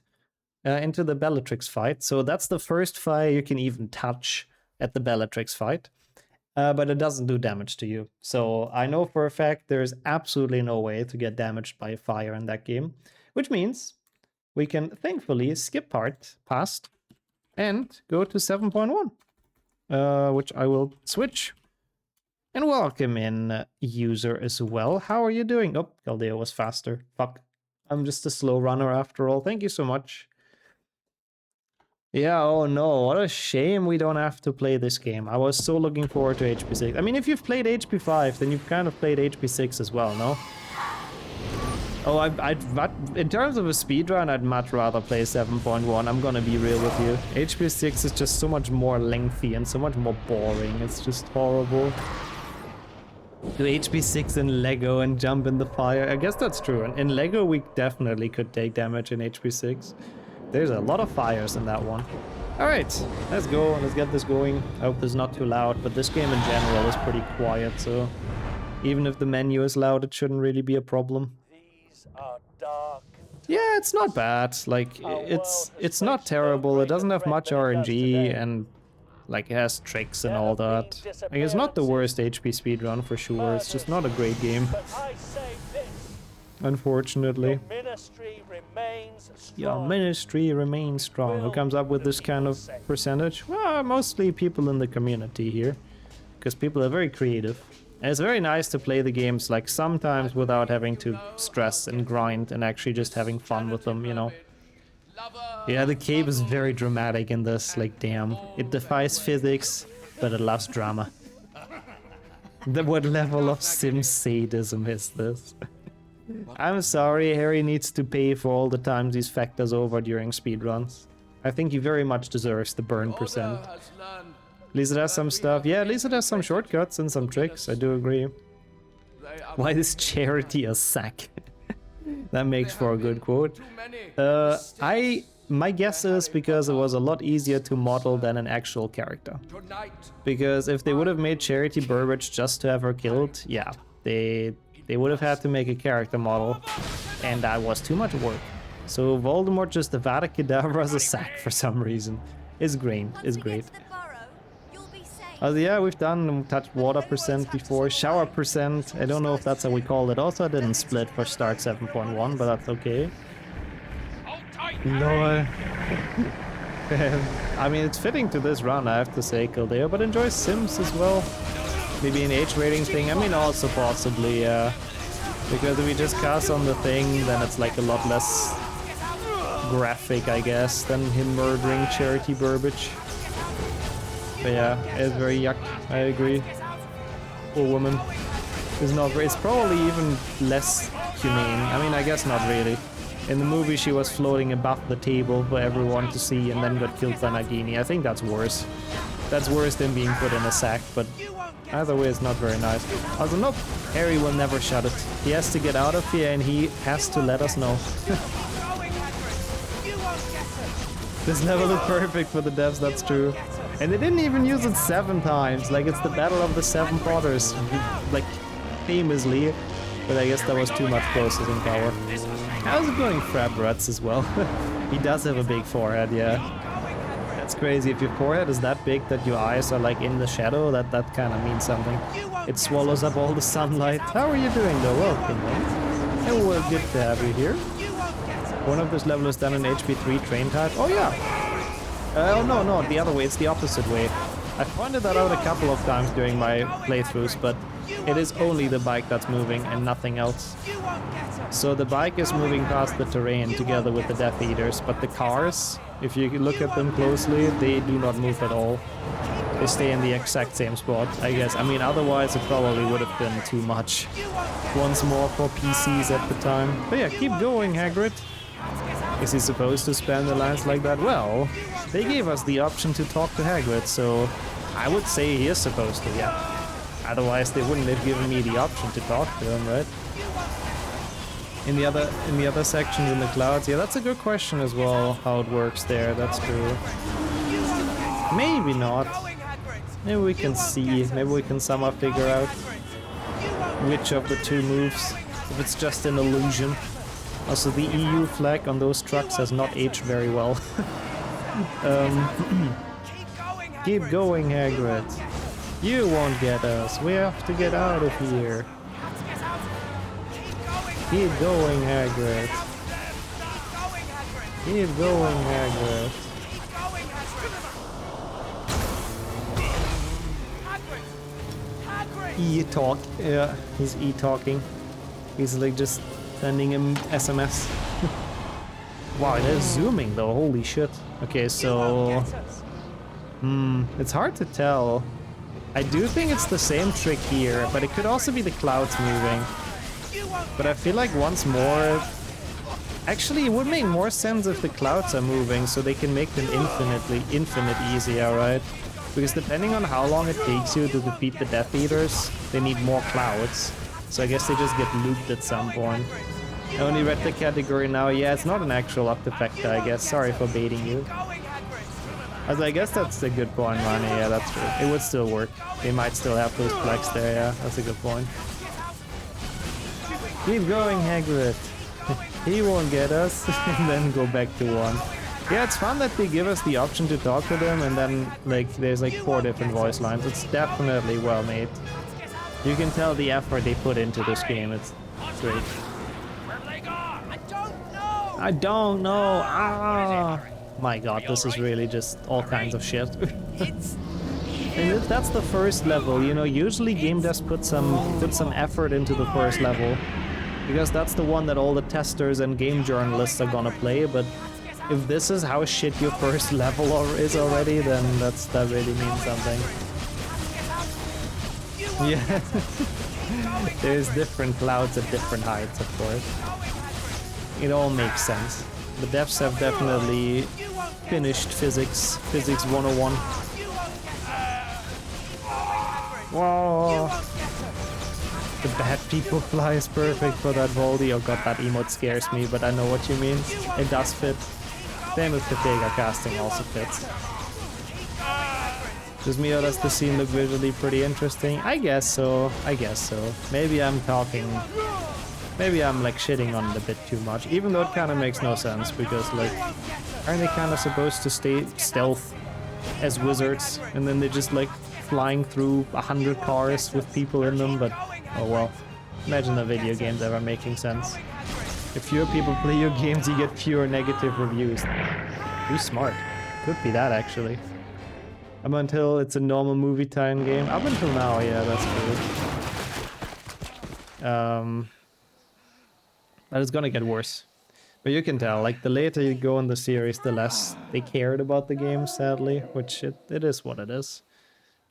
into the Bellatrix fight. So that's the first fire you can even touch at the Bellatrix fight. But it doesn't do damage to you. So I know for a fact there's absolutely no way to get damaged by fire in that game. Which means we can thankfully skip past and go to 7.1. Which I will switch. And welcome in, user, as well. How are you doing? Oh, Galdeo was faster. Fuck. I'm just a slow runner after all. Thank you so much. Yeah, oh no, what a shame we don't have to play this game. I was so looking forward to HP 6. I mean, if you've played HP 5, then you've kind of played HP 6 as well, no? Oh, in terms of a speedrun, I'd much rather play 7.1. I'm gonna be real with you. HP6 is just so much more lengthy and so much more boring. It's just horrible. Do HP6 in Lego and jump in the fire. I guess that's true. In Lego, we definitely could take damage in HP6. There's a lot of fires in that one. Alright, let's go. Let's get this going. I hope it's not too loud, but this game in general is pretty quiet, so even if the menu is loud, it shouldn't really be a problem. Yeah, it's not bad. Like, it's not terrible. It doesn't have much RNG, and like it has tricks and all that. Like, it's not the worst HP speedrun for sure. It's just not a great game. Unfortunately. Your ministry remains strong. Who comes up with this kind of percentage? Well, mostly people in the community here, because people are very creative. And it's very nice to play the games like sometimes without having to stress and grind and actually just having fun with them, you know. Yeah, the cape is very dramatic in this, like damn. It defies physics, but it loves drama. What level of sim sadism is this? I'm sorry, Harry needs to pay for all the times he's fecked us over during speedruns. I think he very much deserves the burn percent. At least it has some stuff. Yeah, at least it has some shortcuts and some tricks, I do agree. Why is charity a sack? That makes for a good quote. My guess is because it was a lot easier to model than an actual character. Because if they would have made Charity Burbage just to have her killed, yeah, they would have had to make a character model, and that was too much work. So Voldemort just Avada Kedavra as a sack for some reason. It's great, it's great. Yeah, we've touched water percent before, shower percent. I don't know if that's how we call it. Also, I didn't split for start 7.1, but that's okay. Lol. I mean, it's fitting to this run, I have to say, Kildare, but enjoy Sims as well. Maybe an age rating thing. I mean, also possibly, yeah. Because if we just cast on the thing, then it's like a lot less graphic, I guess, than him murdering Charity Burbage. But yeah, it's very yuck, I agree. Poor woman. It's not very, it's probably even less humane. I mean, I guess not really. In the movie, she was floating above the table for everyone to see and then got killed by Nagini. I think that's worse. That's worse than being put in a sack, but either way, it's not very nice. Also, nope, Harry will never shut it. He has to get out of here and he has to let us know. This level is perfect for the devs, that's true. And they didn't even use it 7 times, like it's the Battle of the 7 Potters, like famously. But I guess that was too much processing power. How's it going, Frabruts as well? He does have a big forehead, yeah. That's crazy. If your forehead is that big that your eyes are like in the shadow, that kind of means something. It swallows up all the sunlight. How are you doing though? Welcome, man. And we're good to have you here. One of this level is done in HP3 train type. Oh yeah! Oh no, the other way. It's the opposite way. I pointed that out a couple of times during my playthroughs, but it is only the bike that's moving and nothing else. So the bike is moving past the terrain together with the Death Eaters, but the cars, if you look at them closely, they do not move at all. They stay in the exact same spot, I guess. I mean, otherwise it probably would have been too much. Once more for PCs at the time. But yeah, keep going, Hagrid. Is he supposed to spam the lines like that? Well, they gave us the option to talk to Hagrid, so I would say he is supposed to, yeah. Otherwise, they wouldn't have given me the option to talk to him, right? In the other sections in the clouds, yeah, that's a good question as well, how it works there, that's true. Maybe not. Maybe we can see, maybe we can somehow figure out which of the two moves, if it's just an illusion. Also, the EU flag on those trucks has not aged very well. Keep going, Hagrid. You won't get us. We have to get out of here. Keep going, Hagrid. Keep going, Hagrid. E-talk. Yeah, he's e-talking. He's like just sending him SMS. Wow, they're zooming though, holy shit. Okay, so... it's hard to tell. I do think it's the same trick here, but it could also be the clouds moving. But I feel like once more... Actually, it would make more sense if the clouds are moving, so they can make them infinite easier, right? Because depending on how long it takes you to defeat the Death Eaters, they need more clouds. So I guess they just get looped at some point. I only read the category now. Yeah, it's not an actual Octofecta, I guess. Sorry for baiting you. I guess that's a good point, Ronnie. Yeah, that's true. It would still work. They might still have those flags there, yeah. That's a good point. Keep going, Hagrid. He won't get us, and then go back to 1. Yeah, it's fun that they give us the option to talk to them, and then, like, there's like 4 different voice lines. It's definitely well made. You can tell the effort they put into this game. It's great. I don't know. Ah! My god, this is really just all kinds of shit. And that's the first level, you know, usually game devs put some effort into the first level. Because that's the one that all the testers and game journalists are gonna play, but if this is how shit your first level is already, then that really means something. Yeah. There's different clouds at different heights, of course. It all makes sense. The devs have definitely finished Physics 101. Whoa! The bad people fly is perfect for that Voldy. Oh god, that emote scares me, but I know what you mean. It does fit. Same with Katega casting also fits. Does Mio, does the scene look visually pretty interesting? I guess so. I guess so. Maybe I'm like shitting on it a bit too much, even though it kind of makes no sense because like, aren't they kind of supposed to stay stealth as wizards and then they just like flying through 100 cars with people in them? But oh well, imagine the video games ever making sense. If fewer people play your games, you get fewer negative reviews. Too smart. Could be that actually. Up until it's a normal movie time game. Up until now, yeah, that's true. But it's gonna get worse. But you can tell, like, the later you go in the series, the less they cared about the game, sadly. Which it is what it is.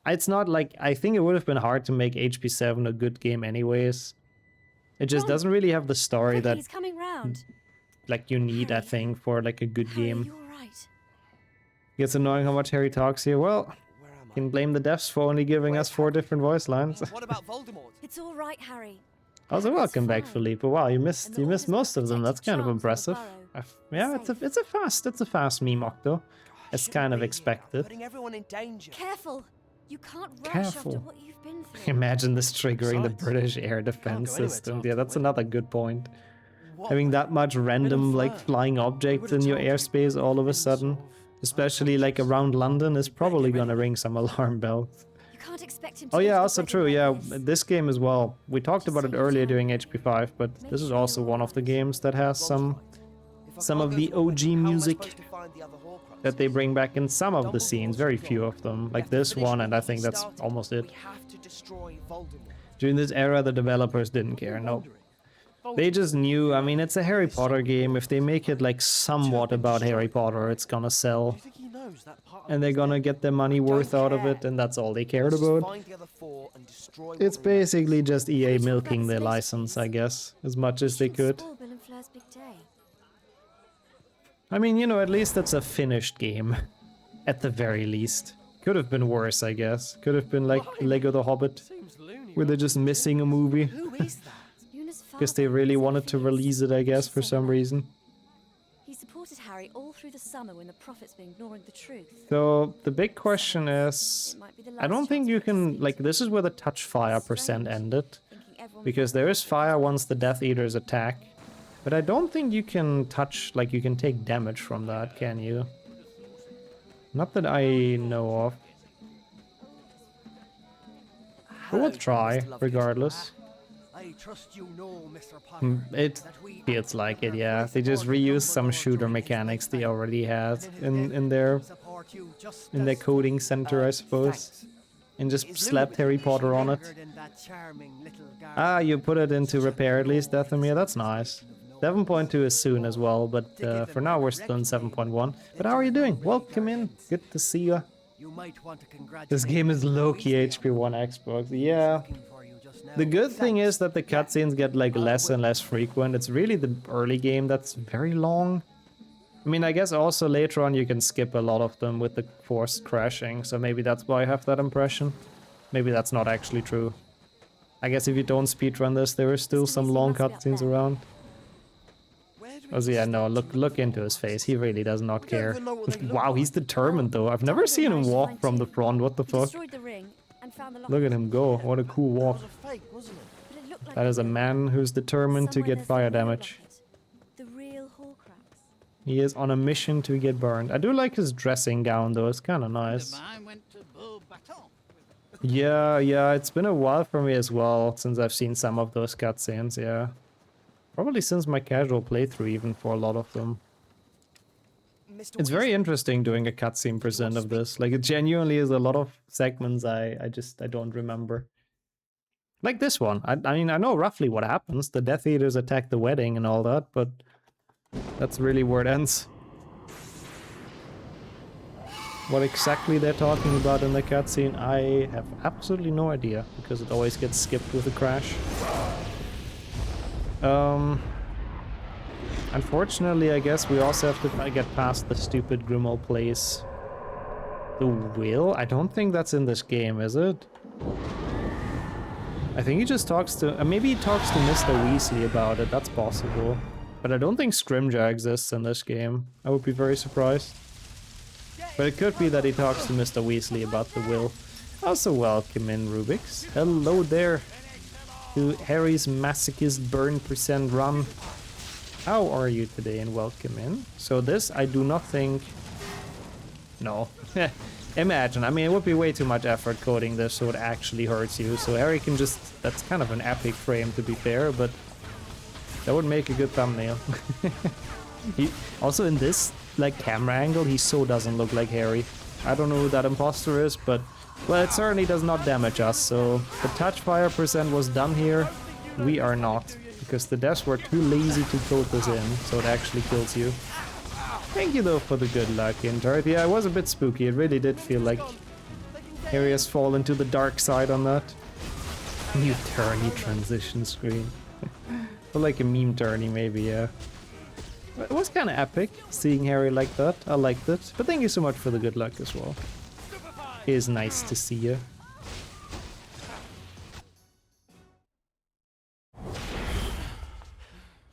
It's not like... I think it would have been hard to make HP7 a good game anyways. It just doesn't really have the story that... like, you need, I think, for, like, a good game. It's annoying how much Harry talks here. Well, you can blame the devs for only giving us 4 different voice lines. What about Voldemort? It's all right, Harry. Also, welcome back, Philippe. Wow, you missed most of them. That's kind of impressive. Yeah, it's a fast meme, Octo. It's kind of expected. Careful. You can't rush Careful. after what you've been through. Imagine this triggering the British air defense system. Yeah, that's another good point. Having that much random, like, flying objects in your airspace all of a sudden, especially like around London, is probably gonna ring some alarm bells. You can't expect him to Oh yeah, also true, yeah, this game as well. We talked about it earlier during HP5, but this is also one of the games that has some of the OG music that they bring back in some of the scenes, very few of them, like this one, and I think that's almost it. During this era, the developers didn't care, no. They just knew, I mean, it's a Harry Potter game. If they make it like somewhat about Harry Potter, it's gonna sell. And they're gonna get their money worth out of it, and that's all they cared about. It's basically just EA milking their license, I guess, as much as they could. I mean, you know, at least it's a finished game. At the very least. Could have been worse, I guess. Could have been like Lego the Hobbit, where they're just missing a movie. Because they really wanted to release it, I guess, for some reason. He supported Harry all through the summer when the prophets were ignoring the truth. So the big question is, I don't think you can, like, this is where the touch fire percent ended. Because there is fire once the Death Eaters attack. But I don't think you can touch, like, you can take damage from that, can you? Not that I know of. But we'll try, regardless. I trust you know, Mr. Potter, It feels like it, yeah. They just reused some shooter mechanics they already had in their coding center, I suppose. And just slapped Harry Potter on it. Ah, you put it into repair at least, Dathomir, that's nice. 7.2 is soon as well, but for now we're still in 7.1. But how are you doing? Welcome in, good to see you. This game is low-key HP1 Xbox, yeah. The good thing is that the cutscenes get like less and less frequent. It's really the early game that's very long. I mean, I guess also later on you can skip a lot of them with the forced crashing, so maybe that's why I have that impression. Maybe that's not actually true. I guess if you don't speedrun this, there are still some long cutscenes around. Oh yeah, no, look into his face. He really does not care. Wow, he's determined though. I've never seen him walk from the front. What the fuck? Look at him go. What a cool walk. That is a man who's determined to get fire damage. He is on a mission to get burned. I do like his dressing gown though. It's kind of nice. Yeah, it's been a while for me as well since I've seen some of those cutscenes, yeah. Probably since my casual playthrough even for a lot of them. It's very interesting doing a cutscene present of this. Like, it genuinely is a lot of segments I don't remember. Like this one. I mean, I know roughly what happens. The Death Eaters attack the wedding and all that, but that's really where it ends. What exactly they're talking about in the cutscene, I have absolutely no idea, because it always gets skipped with a crash. Unfortunately, I guess we also have to get past the stupid Grimmel place. The will? I don't think that's in this game, is it? I think he just talks to... maybe he talks to Mr. Weasley about it, that's possible. But I don't think Scrimgeour exists in this game. I would be very surprised. But it could be that he talks to Mr. Weasley about the will. Also welcome in, Rubik's. Hello there to Harry's Masochist Burn % run. How are you today and welcome in. So this, I do not think... No. Imagine, I mean, it would be way too much effort coding this so it actually hurts you. So Harry can just... That's kind of an epic frame to be fair, but... That would make a good thumbnail. Also in this, like, camera angle, he so doesn't look like Harry. I don't know who that imposter is, but... Well, it certainly does not damage us, so... The touch fire % was done here. We are not. Because the devs were too lazy to code this in, so it actually kills you. Thank you though for the good luck, Intart. Yeah, it was a bit spooky. It really did feel like Harry has fallen to the dark side on that. New tourney transition screen. Or like a meme tourney maybe, yeah. It was kind of epic, seeing Harry like that. I liked it. But thank you so much for the good luck as well. It is nice to see you.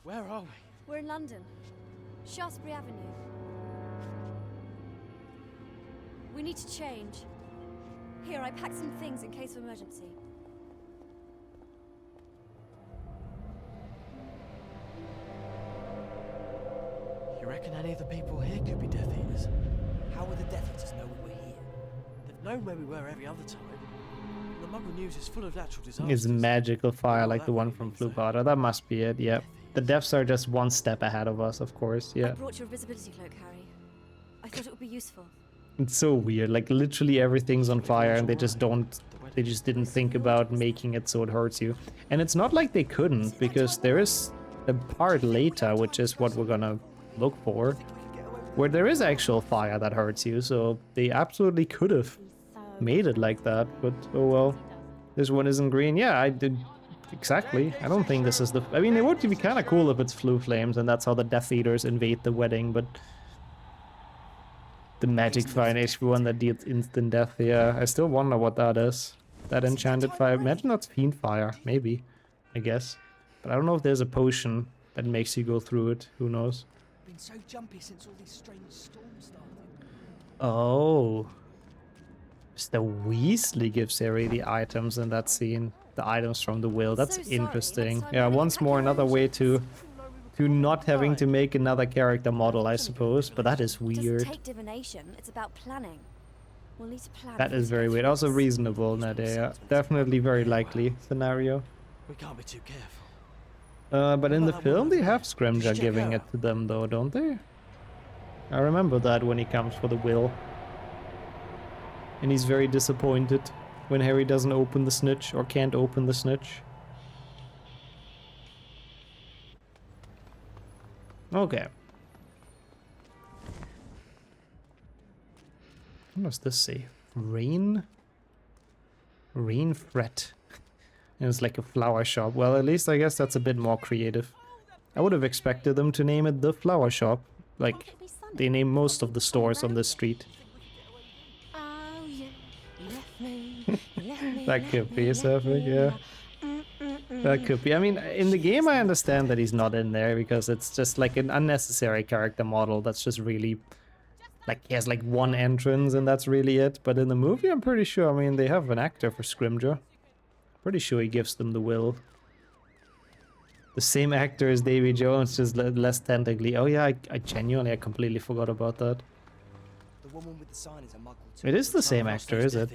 Where are we? We're in London. Shaftesbury Avenue. We need to change. Here, I packed some things in case of emergency. You reckon any of the people here could be Death Eaters? How would the Death Eaters know we were here? They've known where we were every other time. The Muggle news is full of natural disasters. It's magical fire like the one from Flubada. That must be it, yep. The devs are just one step ahead of us, of course, yeah. I brought your invisibility cloak, Harry. I thought it would be useful. It's so weird, like literally everything's on fire and they just didn't think about making it so it hurts you. And it's not like they couldn't, because there is a part later, which is what we're gonna look for, where there is actual fire that hurts you, so they absolutely could have made it like that, but oh well. This one isn't green. Yeah, I did exactly. I don't think this is the... I mean, it would be kind of cool if it's Flue Flames and that's how the Death Eaters invade the wedding, but... The magic fire in HP 1 that deals instant death, yeah. I still wonder what that is. That enchanted fire. Imagine that's Fiend Fire. Maybe. I guess. But I don't know if there's a potion that makes you go through it. Who knows? Been so jumpy since all these strange storms started. Oh. Mr. Weasley gives Harry the items in that scene. The items from the will. That's interesting. Yeah, once more another way to not having to make another character model, I suppose. But that is weird. Take divination. It's about planning. We'll need to plan. That is very weird. Also reasonable, Nadia. Definitely very likely scenario. We can't be too careful. But in the film they have Scrimgeour giving it to them though, don't they? I remember that when he comes for the will. And he's very disappointed when Harry doesn't open the snitch or can't open the snitch. Okay. What does this say? Rain? Rain fret. And it's like a flower shop. Well, at least I guess that's a bit more creative. I would have expected them to name it the flower shop. Like, they name most of the stores on this street. Oh, you left me. That could be something, yeah. That could be. I mean, in the game I understand that he's not in there because it's just like an unnecessary character model that's just really... Like, he has like one entrance and that's really it. But in the movie I'm pretty sure, I mean, they have an actor for Scrimgeour. Pretty sure he gives them the will. The same actor as Davy Jones, just less tentacly. Oh yeah, I genuinely, I completely forgot about that. The woman with the sign is a muggle too. It is the same actor, is it?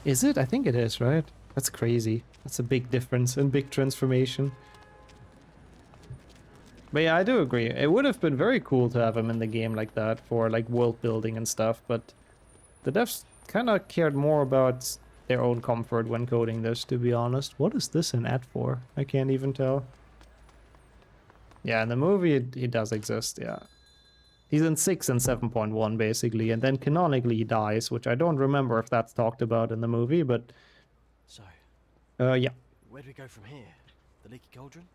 Is it? I think it is, right? That's crazy. That's a big difference and big transformation. But yeah, I do agree. It would have been very cool to have him in the game like that for like world building and stuff, but the devs kind of cared more about their own comfort when coding this, to be honest. What is this an ad for? I can't even tell. Yeah, in the movie he does exist, yeah. He's in 6 and 7.1 basically, and then canonically he dies, which I don't remember if that's talked about in the movie, but... So... yeah. Where do we go from here? The Leaky Cauldron?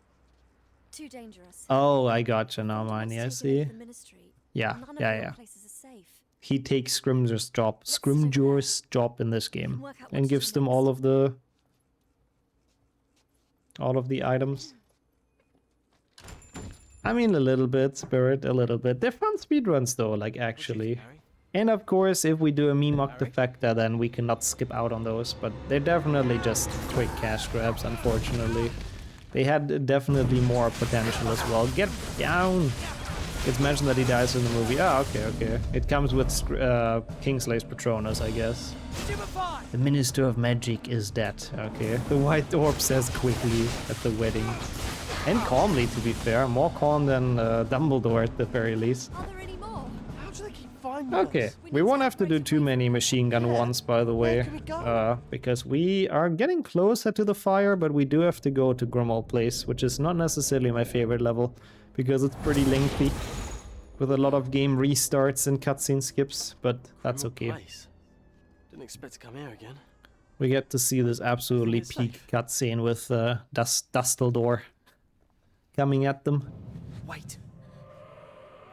Too dangerous. Oh, I gotcha now, Miney, I see. The ministry. Yeah, None of yeah, your yeah. places are safe. He takes Scrimgeour's job in this game and gives them all of the items. I mean, a little bit, Spirit, a little bit. They're fun speedruns though, like actually. And of course, if we do a meme Octofecta, then we cannot skip out on those, but they're definitely just quick cash grabs, unfortunately. They had definitely more potential as well. Get down! It's mentioned that he dies in the movie. Ah, okay, okay. It comes with Kingslay's Patronus, I guess. The Minister of Magic is dead. Okay. The White Orb says quickly at the wedding. And calmly, to be fair. More calm than Dumbledore at the very least. Are there any more? How do they keep finding Okay, us? we won't have to do too many machine gun ones, by the way. Because we are getting closer to the fire, but we do have to go to Grumall Place, which is not necessarily my favorite level. Because it's pretty lengthy, with a lot of game restarts and cutscene skips, but that's okay. Didn't expect to come here again. We get to see this absolutely peak cutscene with Dusteldor coming at them. Wait.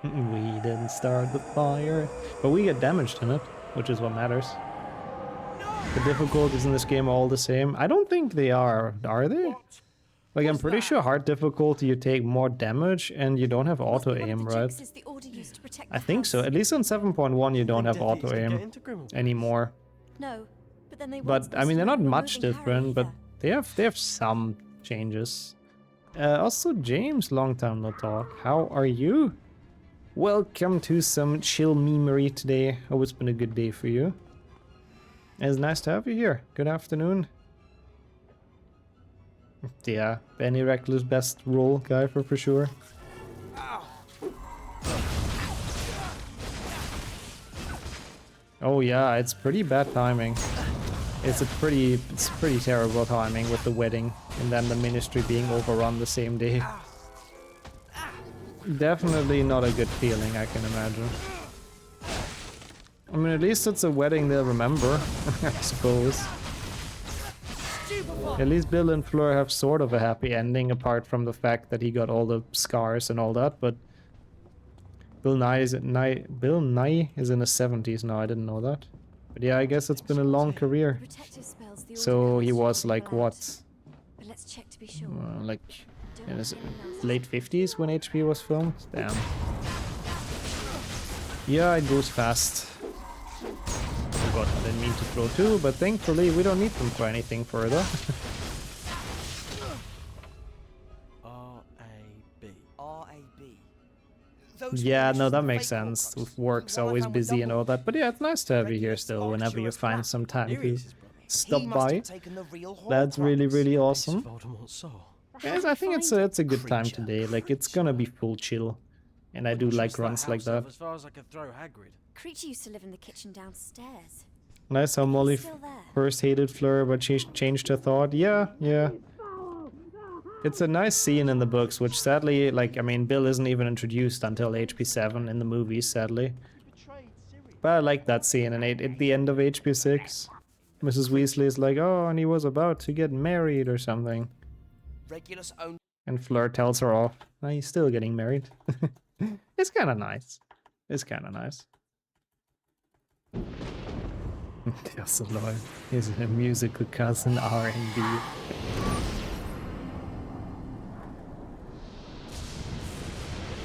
We didn't start the fire, but we get damaged in it, which is what matters. The difficulties in this game are all the same. I don't think they are they? Like, I'm pretty sure hard difficulty you take more damage and you don't have auto-aim, right? I think so. At least on 7.1 you don't have auto-aim anymore. No, but then they But, I mean, they're not much different, but they have some changes. Also, James, long time no talk. How are you? Welcome to some chill memery today. Hope it's been a good day for you. It's nice to have you here. Good afternoon. Yeah, Benny Reckless best roll guy for sure. Oh yeah, it's pretty bad timing. It's pretty terrible timing with the wedding and then the ministry being overrun the same day. Definitely not a good feeling, I can imagine. I mean, at least it's a wedding they'll remember, I suppose. At least Bill and Fleur have sort of a happy ending, apart from the fact that he got all the scars and all that, but Bill Nye is in the 70s now, I didn't know that. But yeah, I guess it's been a long career. So he was like, what? Like in his late 50s when HP was filmed? Damn. Yeah, it goes fast. Oh god, I didn't mean to throw two, but thankfully we don't need them for anything further. Yeah, no, that makes sense. With work's always busy and all that. But yeah, it's nice to have you here still whenever you find some time to stop by. That's really, really awesome. Guys, I think it's a good time today. Like, it's gonna be full chill. And I do like runs like that. As far as I could throw Hagrid. Creature used to live in the kitchen downstairs. Nice how Molly first hated Fleur, but she changed her thought. Yeah, yeah. It's a nice scene in the books, which sadly, like, I mean, Bill isn't even introduced until HP 7 in the movies, sadly. But I like that scene, and at the end of HP 6. Mrs. Weasley is like, oh, and he was about to get married or something. Regulus owned. And Fleur tells her off. Oh, he's still getting married. It's kind of nice. It's kind of nice. Yes, Lord. He's a musical cousin R&B.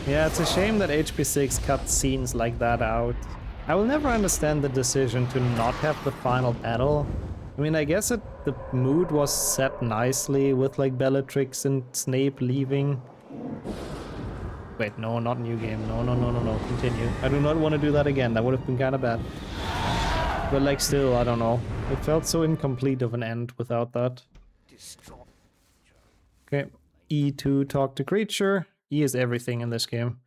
Yeah, it's a shame that HP6 cut scenes like that out. I will never understand the decision to not have the final battle. I mean, I guess the mood was set nicely with like Bellatrix and Snape leaving. Wait, no, not new game. No, continue. I do not want to do that again. That would have been kind of bad. But like still, I don't know. It felt so incomplete of an end without that. Okay, E to talk to creature. E is everything in this game.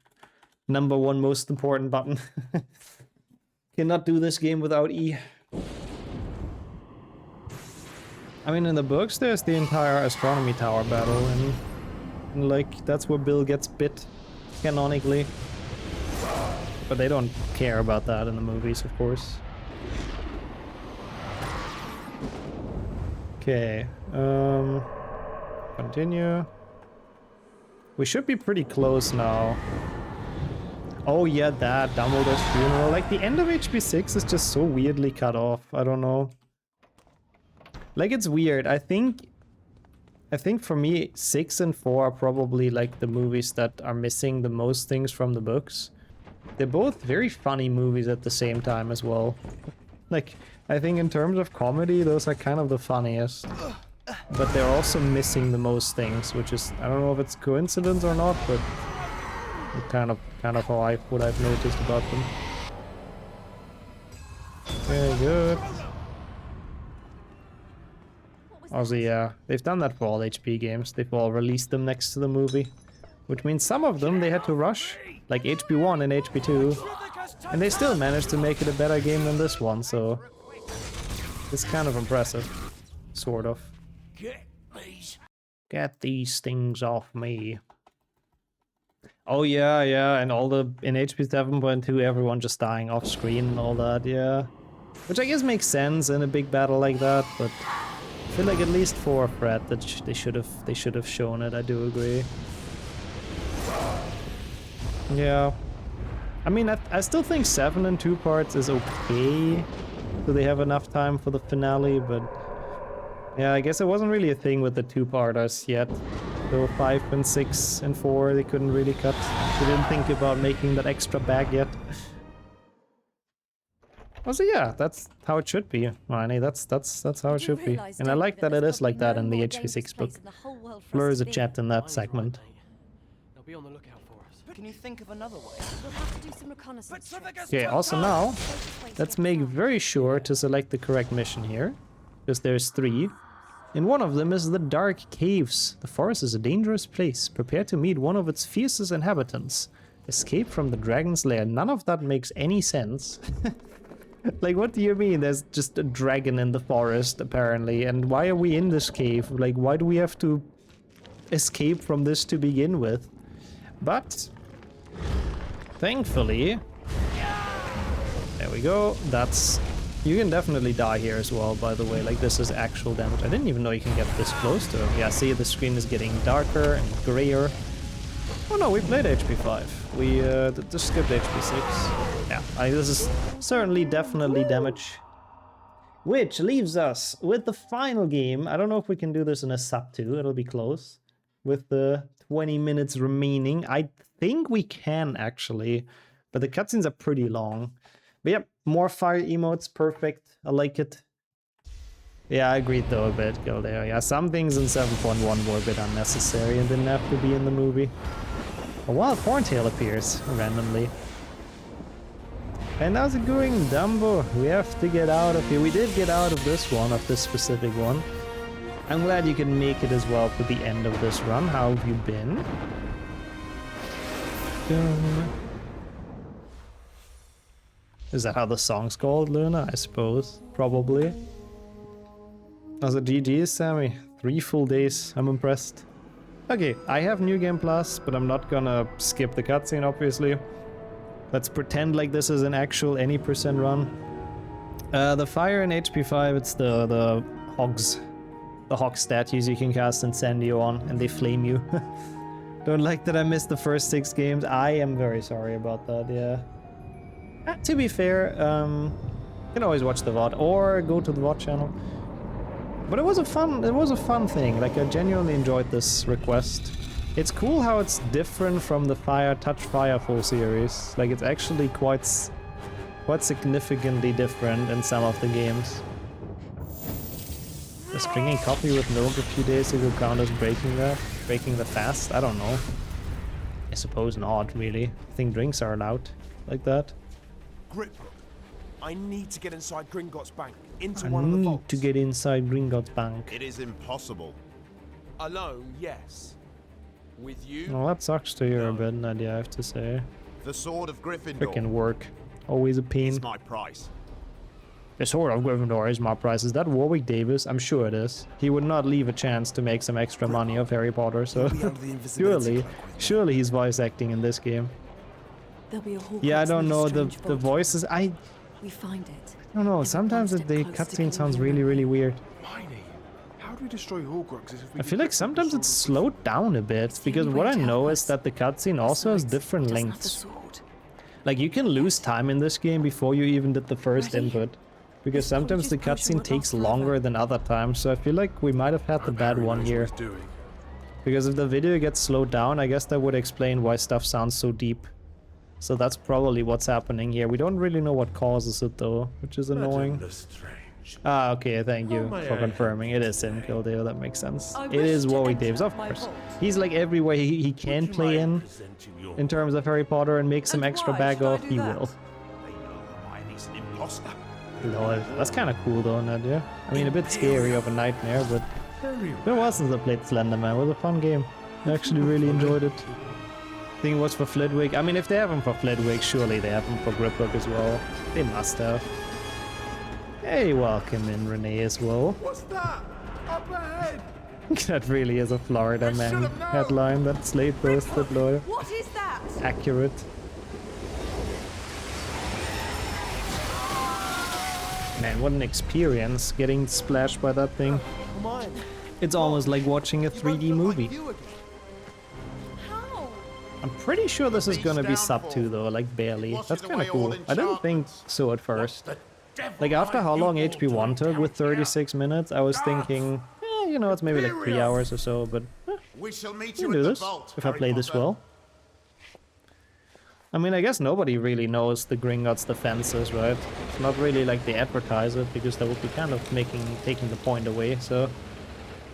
Number one most important button. Cannot do this game without E. I mean, in the books, there's the entire astronomy tower battle, and like, that's where Bill gets bit, canonically. But they don't care about that in the movies, of course. Okay, continue. We should be pretty close now. Oh yeah, that Dumbledore's funeral. Like, the end of HP6 is just so weirdly cut off. I don't know. Like, it's weird. I think for me, 6 and 4 are probably like the movies that are missing the most things from the books. They're both very funny movies at the same time as well. Like, I think in terms of comedy, those are kind of the funniest. But they're also missing the most things, which is, I don't know if it's coincidence or not, but kind of how what I've noticed about them. Very good. Also, yeah, they've done that for all HP games. They've all released them next to the movie. Which means some of them they had to rush, like HP1 and HP2. And they still managed to make it a better game than this one, so it's kind of impressive. Sort of. Get these things off me. Oh yeah, and all the, in HP 7.2, everyone just dying off screen and all that, yeah. Which I guess makes sense in a big battle like that, but I feel like at least for Fred that they should have shown it. I do agree. Yeah. I mean, I still think 7 in 2 parts is okay. So they have enough time for the finale, but yeah, I guess it wasn't really a thing with the 2-parters yet. So 5 and 6 and 4, they couldn't really cut. They didn't think about making that extra bag yet. Also, yeah, that's how it should be, Ronnie. That's how it should be. And I like that it is like that in the HP6 book. Fleur is a chat in that segment. They'll be on the lookout for us. Can you think of another way? We'll have to do some reconnaissance. Okay, also now, let's make very sure to select the correct mission here. Because there's 3. And one of them is the Dark Caves. The forest is a dangerous place. Prepare to meet one of its fiercest inhabitants. Escape from the dragon's lair. None of that makes any sense. Like, what do you mean? There's just a dragon in the forest, apparently. And why are we in this cave? Like, why do we have to escape from this to begin with? But thankfully, there we go. That's... You can definitely die here as well, by the way. Like, this is actual damage. I didn't even know you can get this close to him. Yeah, see, the screen is getting darker and grayer. Oh no, we played HP 5. We just skipped HP 6. Yeah, this is certainly definitely damage. Which leaves us with the final game. I don't know if we can do this in a sub 2. It'll be close. With the 20 minutes remaining. I think we can, actually. But the cutscenes are pretty long. But yep, more fire emotes. Perfect. I like it. Yeah, I agreed though a bit, Gildeo. Yeah, some things in 7.1 were a bit unnecessary and didn't have to be in the movie. A wild horntail appears randomly. And how's it going, Dumbo? We have to get out of here. We did get out of this one, of this specific one. I'm glad you can make it as well to the end of this run. How have you been? Is that how the song's called, Luna? I suppose. Probably. Also, GG, Sammy. 3 full days. I'm impressed. Okay, I have New Game Plus, but I'm not gonna skip the cutscene, obviously. Let's pretend like this is an actual any % run. The fire in HP 5, it's the hogs. The hog statues you can cast Incendio on, and they flame you. Don't like that I missed the first 6 games. I am very sorry about that, yeah. To be fair, you can always watch the VOD, or go to the VOD channel. But it was a fun thing. Like, I genuinely enjoyed this request. It's cool how it's different from the Touch Firefall series. Like, it's actually quite significantly different in some of the games. Does drinking coffee with milk a few days ago count as breaking the fast? I don't know. I suppose not, really. I think drinks are allowed like that. Grip. I need to get inside Gringotts Bank, into I one of the need vaults. to get inside Gringotts Bank. It is impossible. Alone, yes. With you? Well, that sucks to hear a bit, Nadia, I have to say. The Sword of Gryffindor. Frickin' work. Always a pain. It's my price. The Sword of Gryffindor is my price. Is that Warwick Davis? I'm sure it is. He would not leave a chance to make some extra money of Harry Potter, so surely he's voice acting in this game. Yeah, I don't know, the voices, We find it. I don't know, sometimes the cutscene sounds really weird. How do we destroy Horcruxes if we I feel like sometimes it's slowed down a bit, because what I know is that the cutscene also has different lengths. Like, you can lose time in this game before you even did the first input. Because sometimes the cutscene takes longer than other times, so I feel like we might have had the bad one here. Because if the video gets slowed down, I guess that would explain why stuff sounds so deep. So that's probably what's happening here. We don't really know what causes it though, which is annoying. Ah, okay, thank you for confirming. It is Sim Kildale, that makes sense. It is Warwick Davis, of course. He's like everywhere he can play in terms of Harry Potter and make some extra bag off, he will. Lol, that's kind of cool though, Nadia. I mean, a bit scary of a nightmare, but it's been a while since I played Slenderman. It was a fun game. I actually really enjoyed it. I think it was for Flitwick. I mean, if they have them for Flitwick, surely they have them for Griphook as well. They must have. Hey, welcome in, Renee, as well. What's that? Up ahead! That really is a Florida Man headline that Slade posted, lol. What is that? Accurate. Man, what an experience getting splashed by that thing. It's almost like watching a 3D movie. I'm pretty sure this is gonna be sub 2 though, like barely. That's kind of cool. I didn't think so at first. Like after how long HP 1 took with 36 minutes, I was thinking, you know, it's maybe like 3 hours or so, but We shall meet I you can do in the this vault, if I Harry play this Potter. well. I mean, I guess nobody really knows the Gringotts defenses, right? It's not really like they advertise it, because that would be kind of taking the point away, so...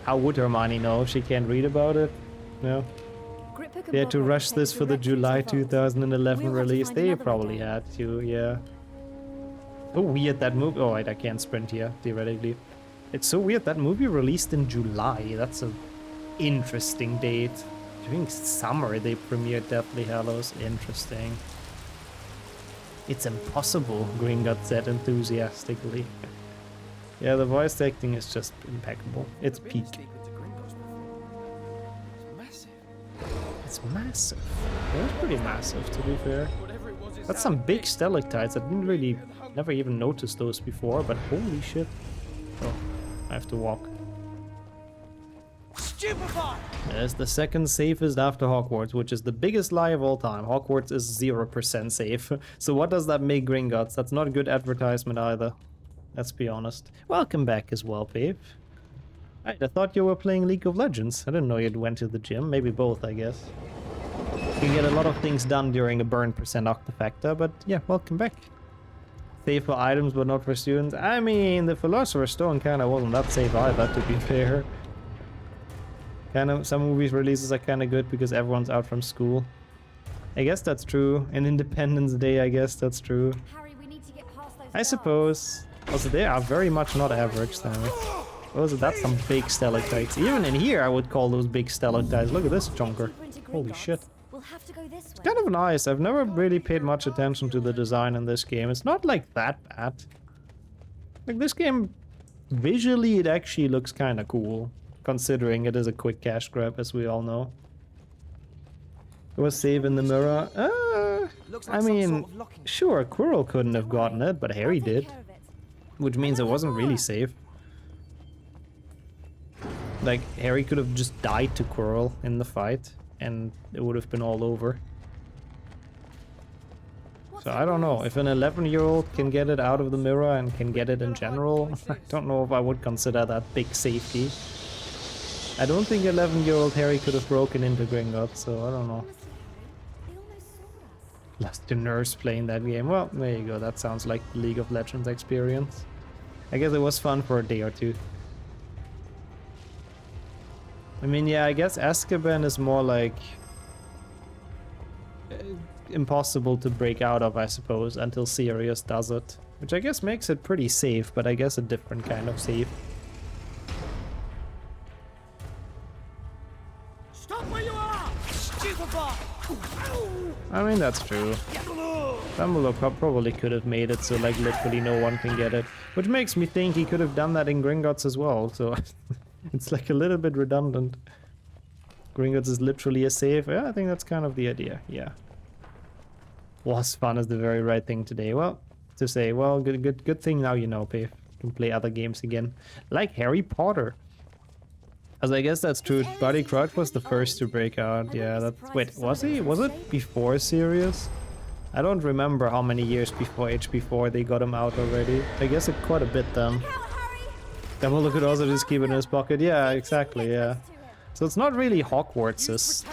How would Hermione know if she can't read about it? No. They had to rush this for the July 2011 release. They probably had to, yeah. Oh, weird that movie... Oh, wait, I can't sprint here, theoretically. It's so weird, that movie released in July. That's an interesting date. During summer they premiered Deathly Hallows. Interesting. It's impossible, Gringotts said enthusiastically. Yeah, the voice acting is just impeccable. It's peak. It's massive. It's pretty massive, to be fair. That's some big stalactites. I didn't really... Never even noticed those before, but holy shit. Oh, I have to walk. Stupefy! It's the second safest after Hogwarts, which is the biggest lie of all time. Hogwarts is 0% safe. So what does that make Gringotts? That's not good advertisement either. Let's be honest. Welcome back as well, babe. Right, I thought you were playing League of Legends. I didn't know you went to the gym. Maybe both, I guess. You can get a lot of things done during a burn percent Octofecta, but yeah, welcome back. Safe for items, but not for students. I mean, the Philosopher's Stone kinda wasn't that safe either, to be fair. Some movies releases are kinda good because everyone's out from school. I guess that's true. And Independence Day, I guess that's true. Harry, we need to get past those I suppose. Also, they are very much not average, though. Also, that's some big stalactites. Even in here, I would call those big stalactites. Look at this chunker. Holy shit. We'll have to go this way. It's kind of nice. I've never really paid much attention to the design in this game. It's not like that bad. Like this game, visually it actually looks kind of cool, considering it is a quick cash grab, as we all know. It was saved in the mirror. I mean, sure, Quirrell couldn't have gotten it, but Harry did. which means it wasn't really safe. Like, Harry could have just died to Quirrell in the fight, and it would have been all over. So I don't know, if an 11-year-old can get it out of the mirror and can get it in general, I don't know if I would consider that big safety. I don't think 11-year-old Harry could have broken into Gringotts, so I don't know. Lost to Nurse playing that game. Well, there you go, that sounds like League of Legends experience. I guess it was fun for a day or two. I mean, yeah, I guess Azkaban is more like impossible to break out of, I suppose, until Sirius does it. Which I guess makes it pretty safe, but I guess a different kind of safe. Stop where you are! Stupefy! I mean, that's true. Dumbledore probably could have made it so like literally no one can get it. Which makes me think he could have done that in Gringotts as well, so it's like a little bit redundant. Gringotts is literally a save. Yeah, I think that's kind of the idea, yeah. Was fun is the very right thing today. Well, to say, well, good thing now you know, Pave. You can play other games again. Like Harry Potter. As I guess that's true. Barty Crouch was the first to break out. Yeah, that's... Wait, was he? Was it before Sirius? I don't remember how many years before HP4 they got him out already. I guess it quite a bit then. Dumbledore could also just keep it in his pocket. Yeah, exactly, yeah. So it's not really Hogwarts'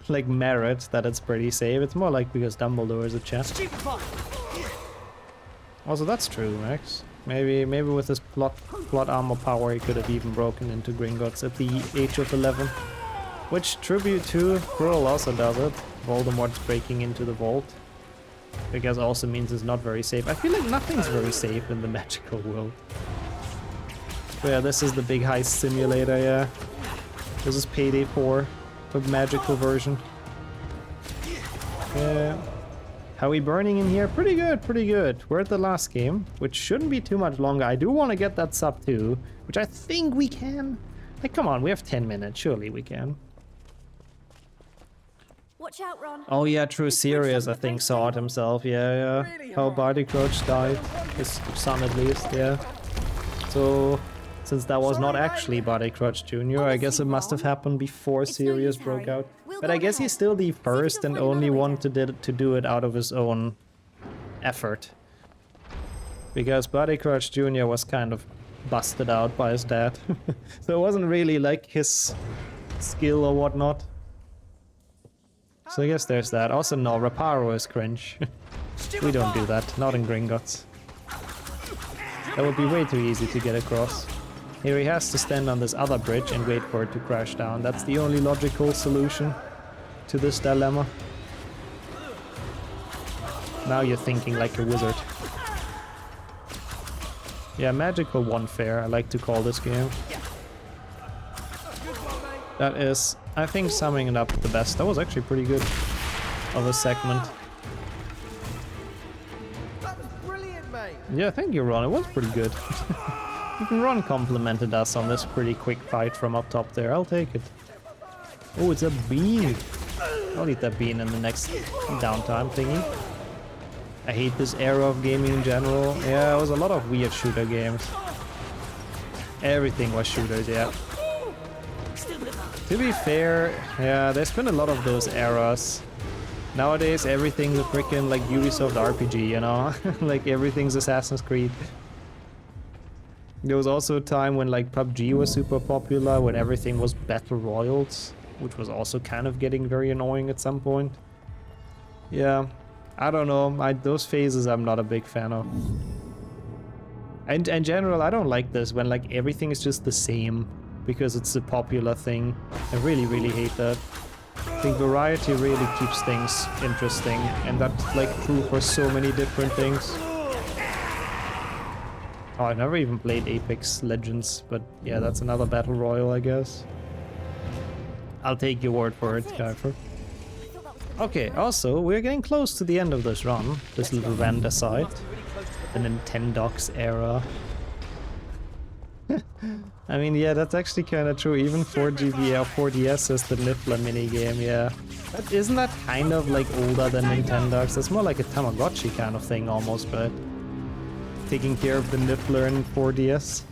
like merit that it's pretty safe. It's more like because Dumbledore is a chest. Also, that's true, Max. Maybe with his plot armor power, he could have even broken into Gringotts at the age of 11. Which, tribute to, Quirrell also does it. Voldemort's breaking into the vault. I guess also means it's not very safe. I feel like nothing's very safe in the magical world. But yeah, this is the big heist simulator, yeah. This is Payday 4, the magical version. Yeah. How are we burning in here? Pretty good, pretty good. We're at the last game, which shouldn't be too much longer. I do want to get that sub too, which I think we can. Like, come on, we have 10 minutes. Surely we can. Watch out, Ron. Oh yeah, true. Sirius, I think, saw it himself. Yeah, yeah. How Barty Crouch died. His son, at least, yeah. So, since that was not actually Barty Crouch Jr., I guess it must have happened before Sirius broke out. But I guess he's still the first and only one to do it out of his own effort. Because Barty Crouch Jr. was kind of busted out by his dad. So it wasn't really like his skill or whatnot. So I guess there's that. Also, no, Reparo is cringe. We don't do that, not in Gringotts. That would be way too easy to get across. Here he has to stand on this other bridge and wait for it to crash down. That's the only logical solution to this dilemma. Now you're thinking like a wizard. Yeah, magical one fair, I like to call this game. That is, I think, summing it up the best. That was actually pretty good of a segment. That was brilliant, mate. Yeah, thank you, Ron. It was pretty good. Even Ron complimented us on this pretty quick fight from up top there. I'll take it. Oh, it's a bean. I'll eat that bean in the next downtime thingy. I hate this era of gaming in general. Yeah, it was a lot of weird shooter games. Everything was shooters, yeah. To be fair, yeah, there's been a lot of those eras. Nowadays, everything's a freaking like Ubisoft RPG, you know? Like everything's Assassin's Creed. There was also a time when like PUBG was super popular, when everything was battle royals, which was also kind of getting very annoying at some point. Yeah, I don't know. Those phases I'm not a big fan of. And in general, I don't like this when like everything is just the same because it's a popular thing. I really, really hate that. I think variety really keeps things interesting, and that's like true for so many different things. Oh, I never even played Apex Legends, but yeah, that's another battle royale, I guess. I'll take your word for it, Kuiper. Okay, also, we're getting close to the end of this run. This little rant aside. The Nintendox era. I mean, yeah, that's actually kind of true. Even 4GBA or 4DS has the Niffler minigame, yeah. But isn't that kind of like older than Nintendox? That's more like a Tamagotchi kind of thing almost, but... taking care of the Niffler in 4DS.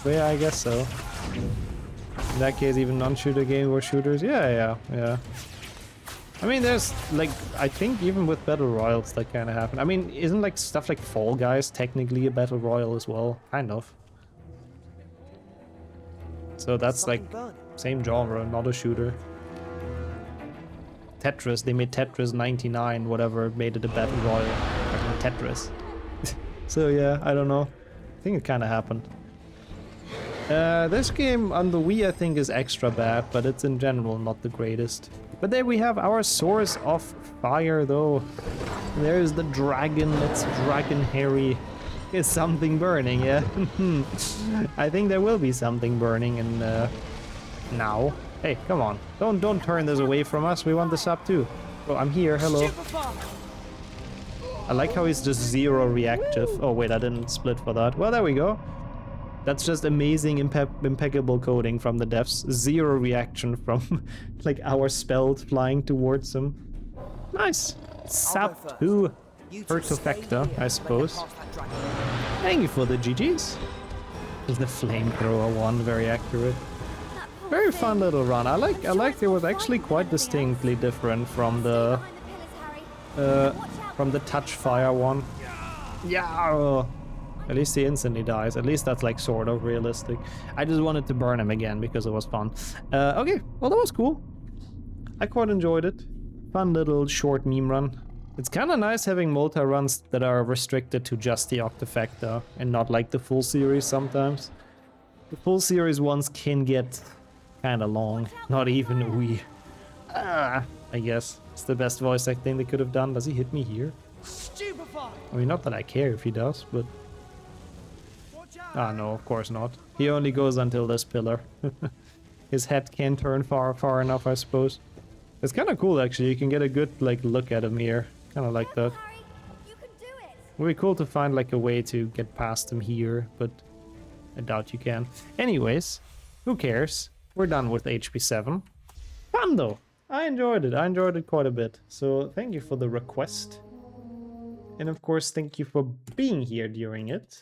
But yeah, I guess so. In that case, even non-shooter game or shooters. Yeah. I mean, there's like, I think even with battle royals that kind of happen. I mean, isn't like stuff like Fall Guys technically a battle royal as well? Kind of. So that's like same genre, not a shooter. Tetris, they made Tetris 99, whatever, made it a battle royal. Like Tetris. So yeah, I don't know. I think it kind of happened. This game on the Wii I think is extra bad, but it's in general not the greatest. But there we have our source of fire though. There's the dragon, it's Dragon Harry. Is something burning, yeah? I think there will be something burning in now. Hey, come on. Don't turn this away from us. We want this up too. Oh, I'm here. Hello. I like how he's just zero reactive. Oh wait, I didn't split for that. Well, there we go. That's just amazing, impeccable coding from the devs. Zero reaction from like our spells flying towards him. Nice. Sap 2 Octofecta, I suppose. Thank you for the GGs. Is the flamethrower one very accurate? Very fun little run. I like it was actually quite distinctly different from the touch fire one. Yeah. At least he instantly dies. At least that's like sort of realistic. I just wanted to burn him again because it was fun. Okay, well that was cool. I quite enjoyed it. Fun little short meme run. It's kind of nice having multi-runs that are restricted to just the Octofecta and not like the full series sometimes. The full series ones can get kind of long. Not even a Wii. I guess. It's the best voice acting they could have done. Does he hit me here? I mean, not that I care if he does, but... Ah, no, of course not. He only goes until this pillar. His head can't turn far enough, I suppose. It's kind of cool, actually. You can get a good, like, look at him here. Kind of like that. Would be cool to find, like, a way to get past him here, but I doubt you can. Anyways, who cares? We're done with HP 7. Fun, though. I enjoyed it. I enjoyed it quite a bit. So, thank you for the request. And, of course, thank you for being here during it.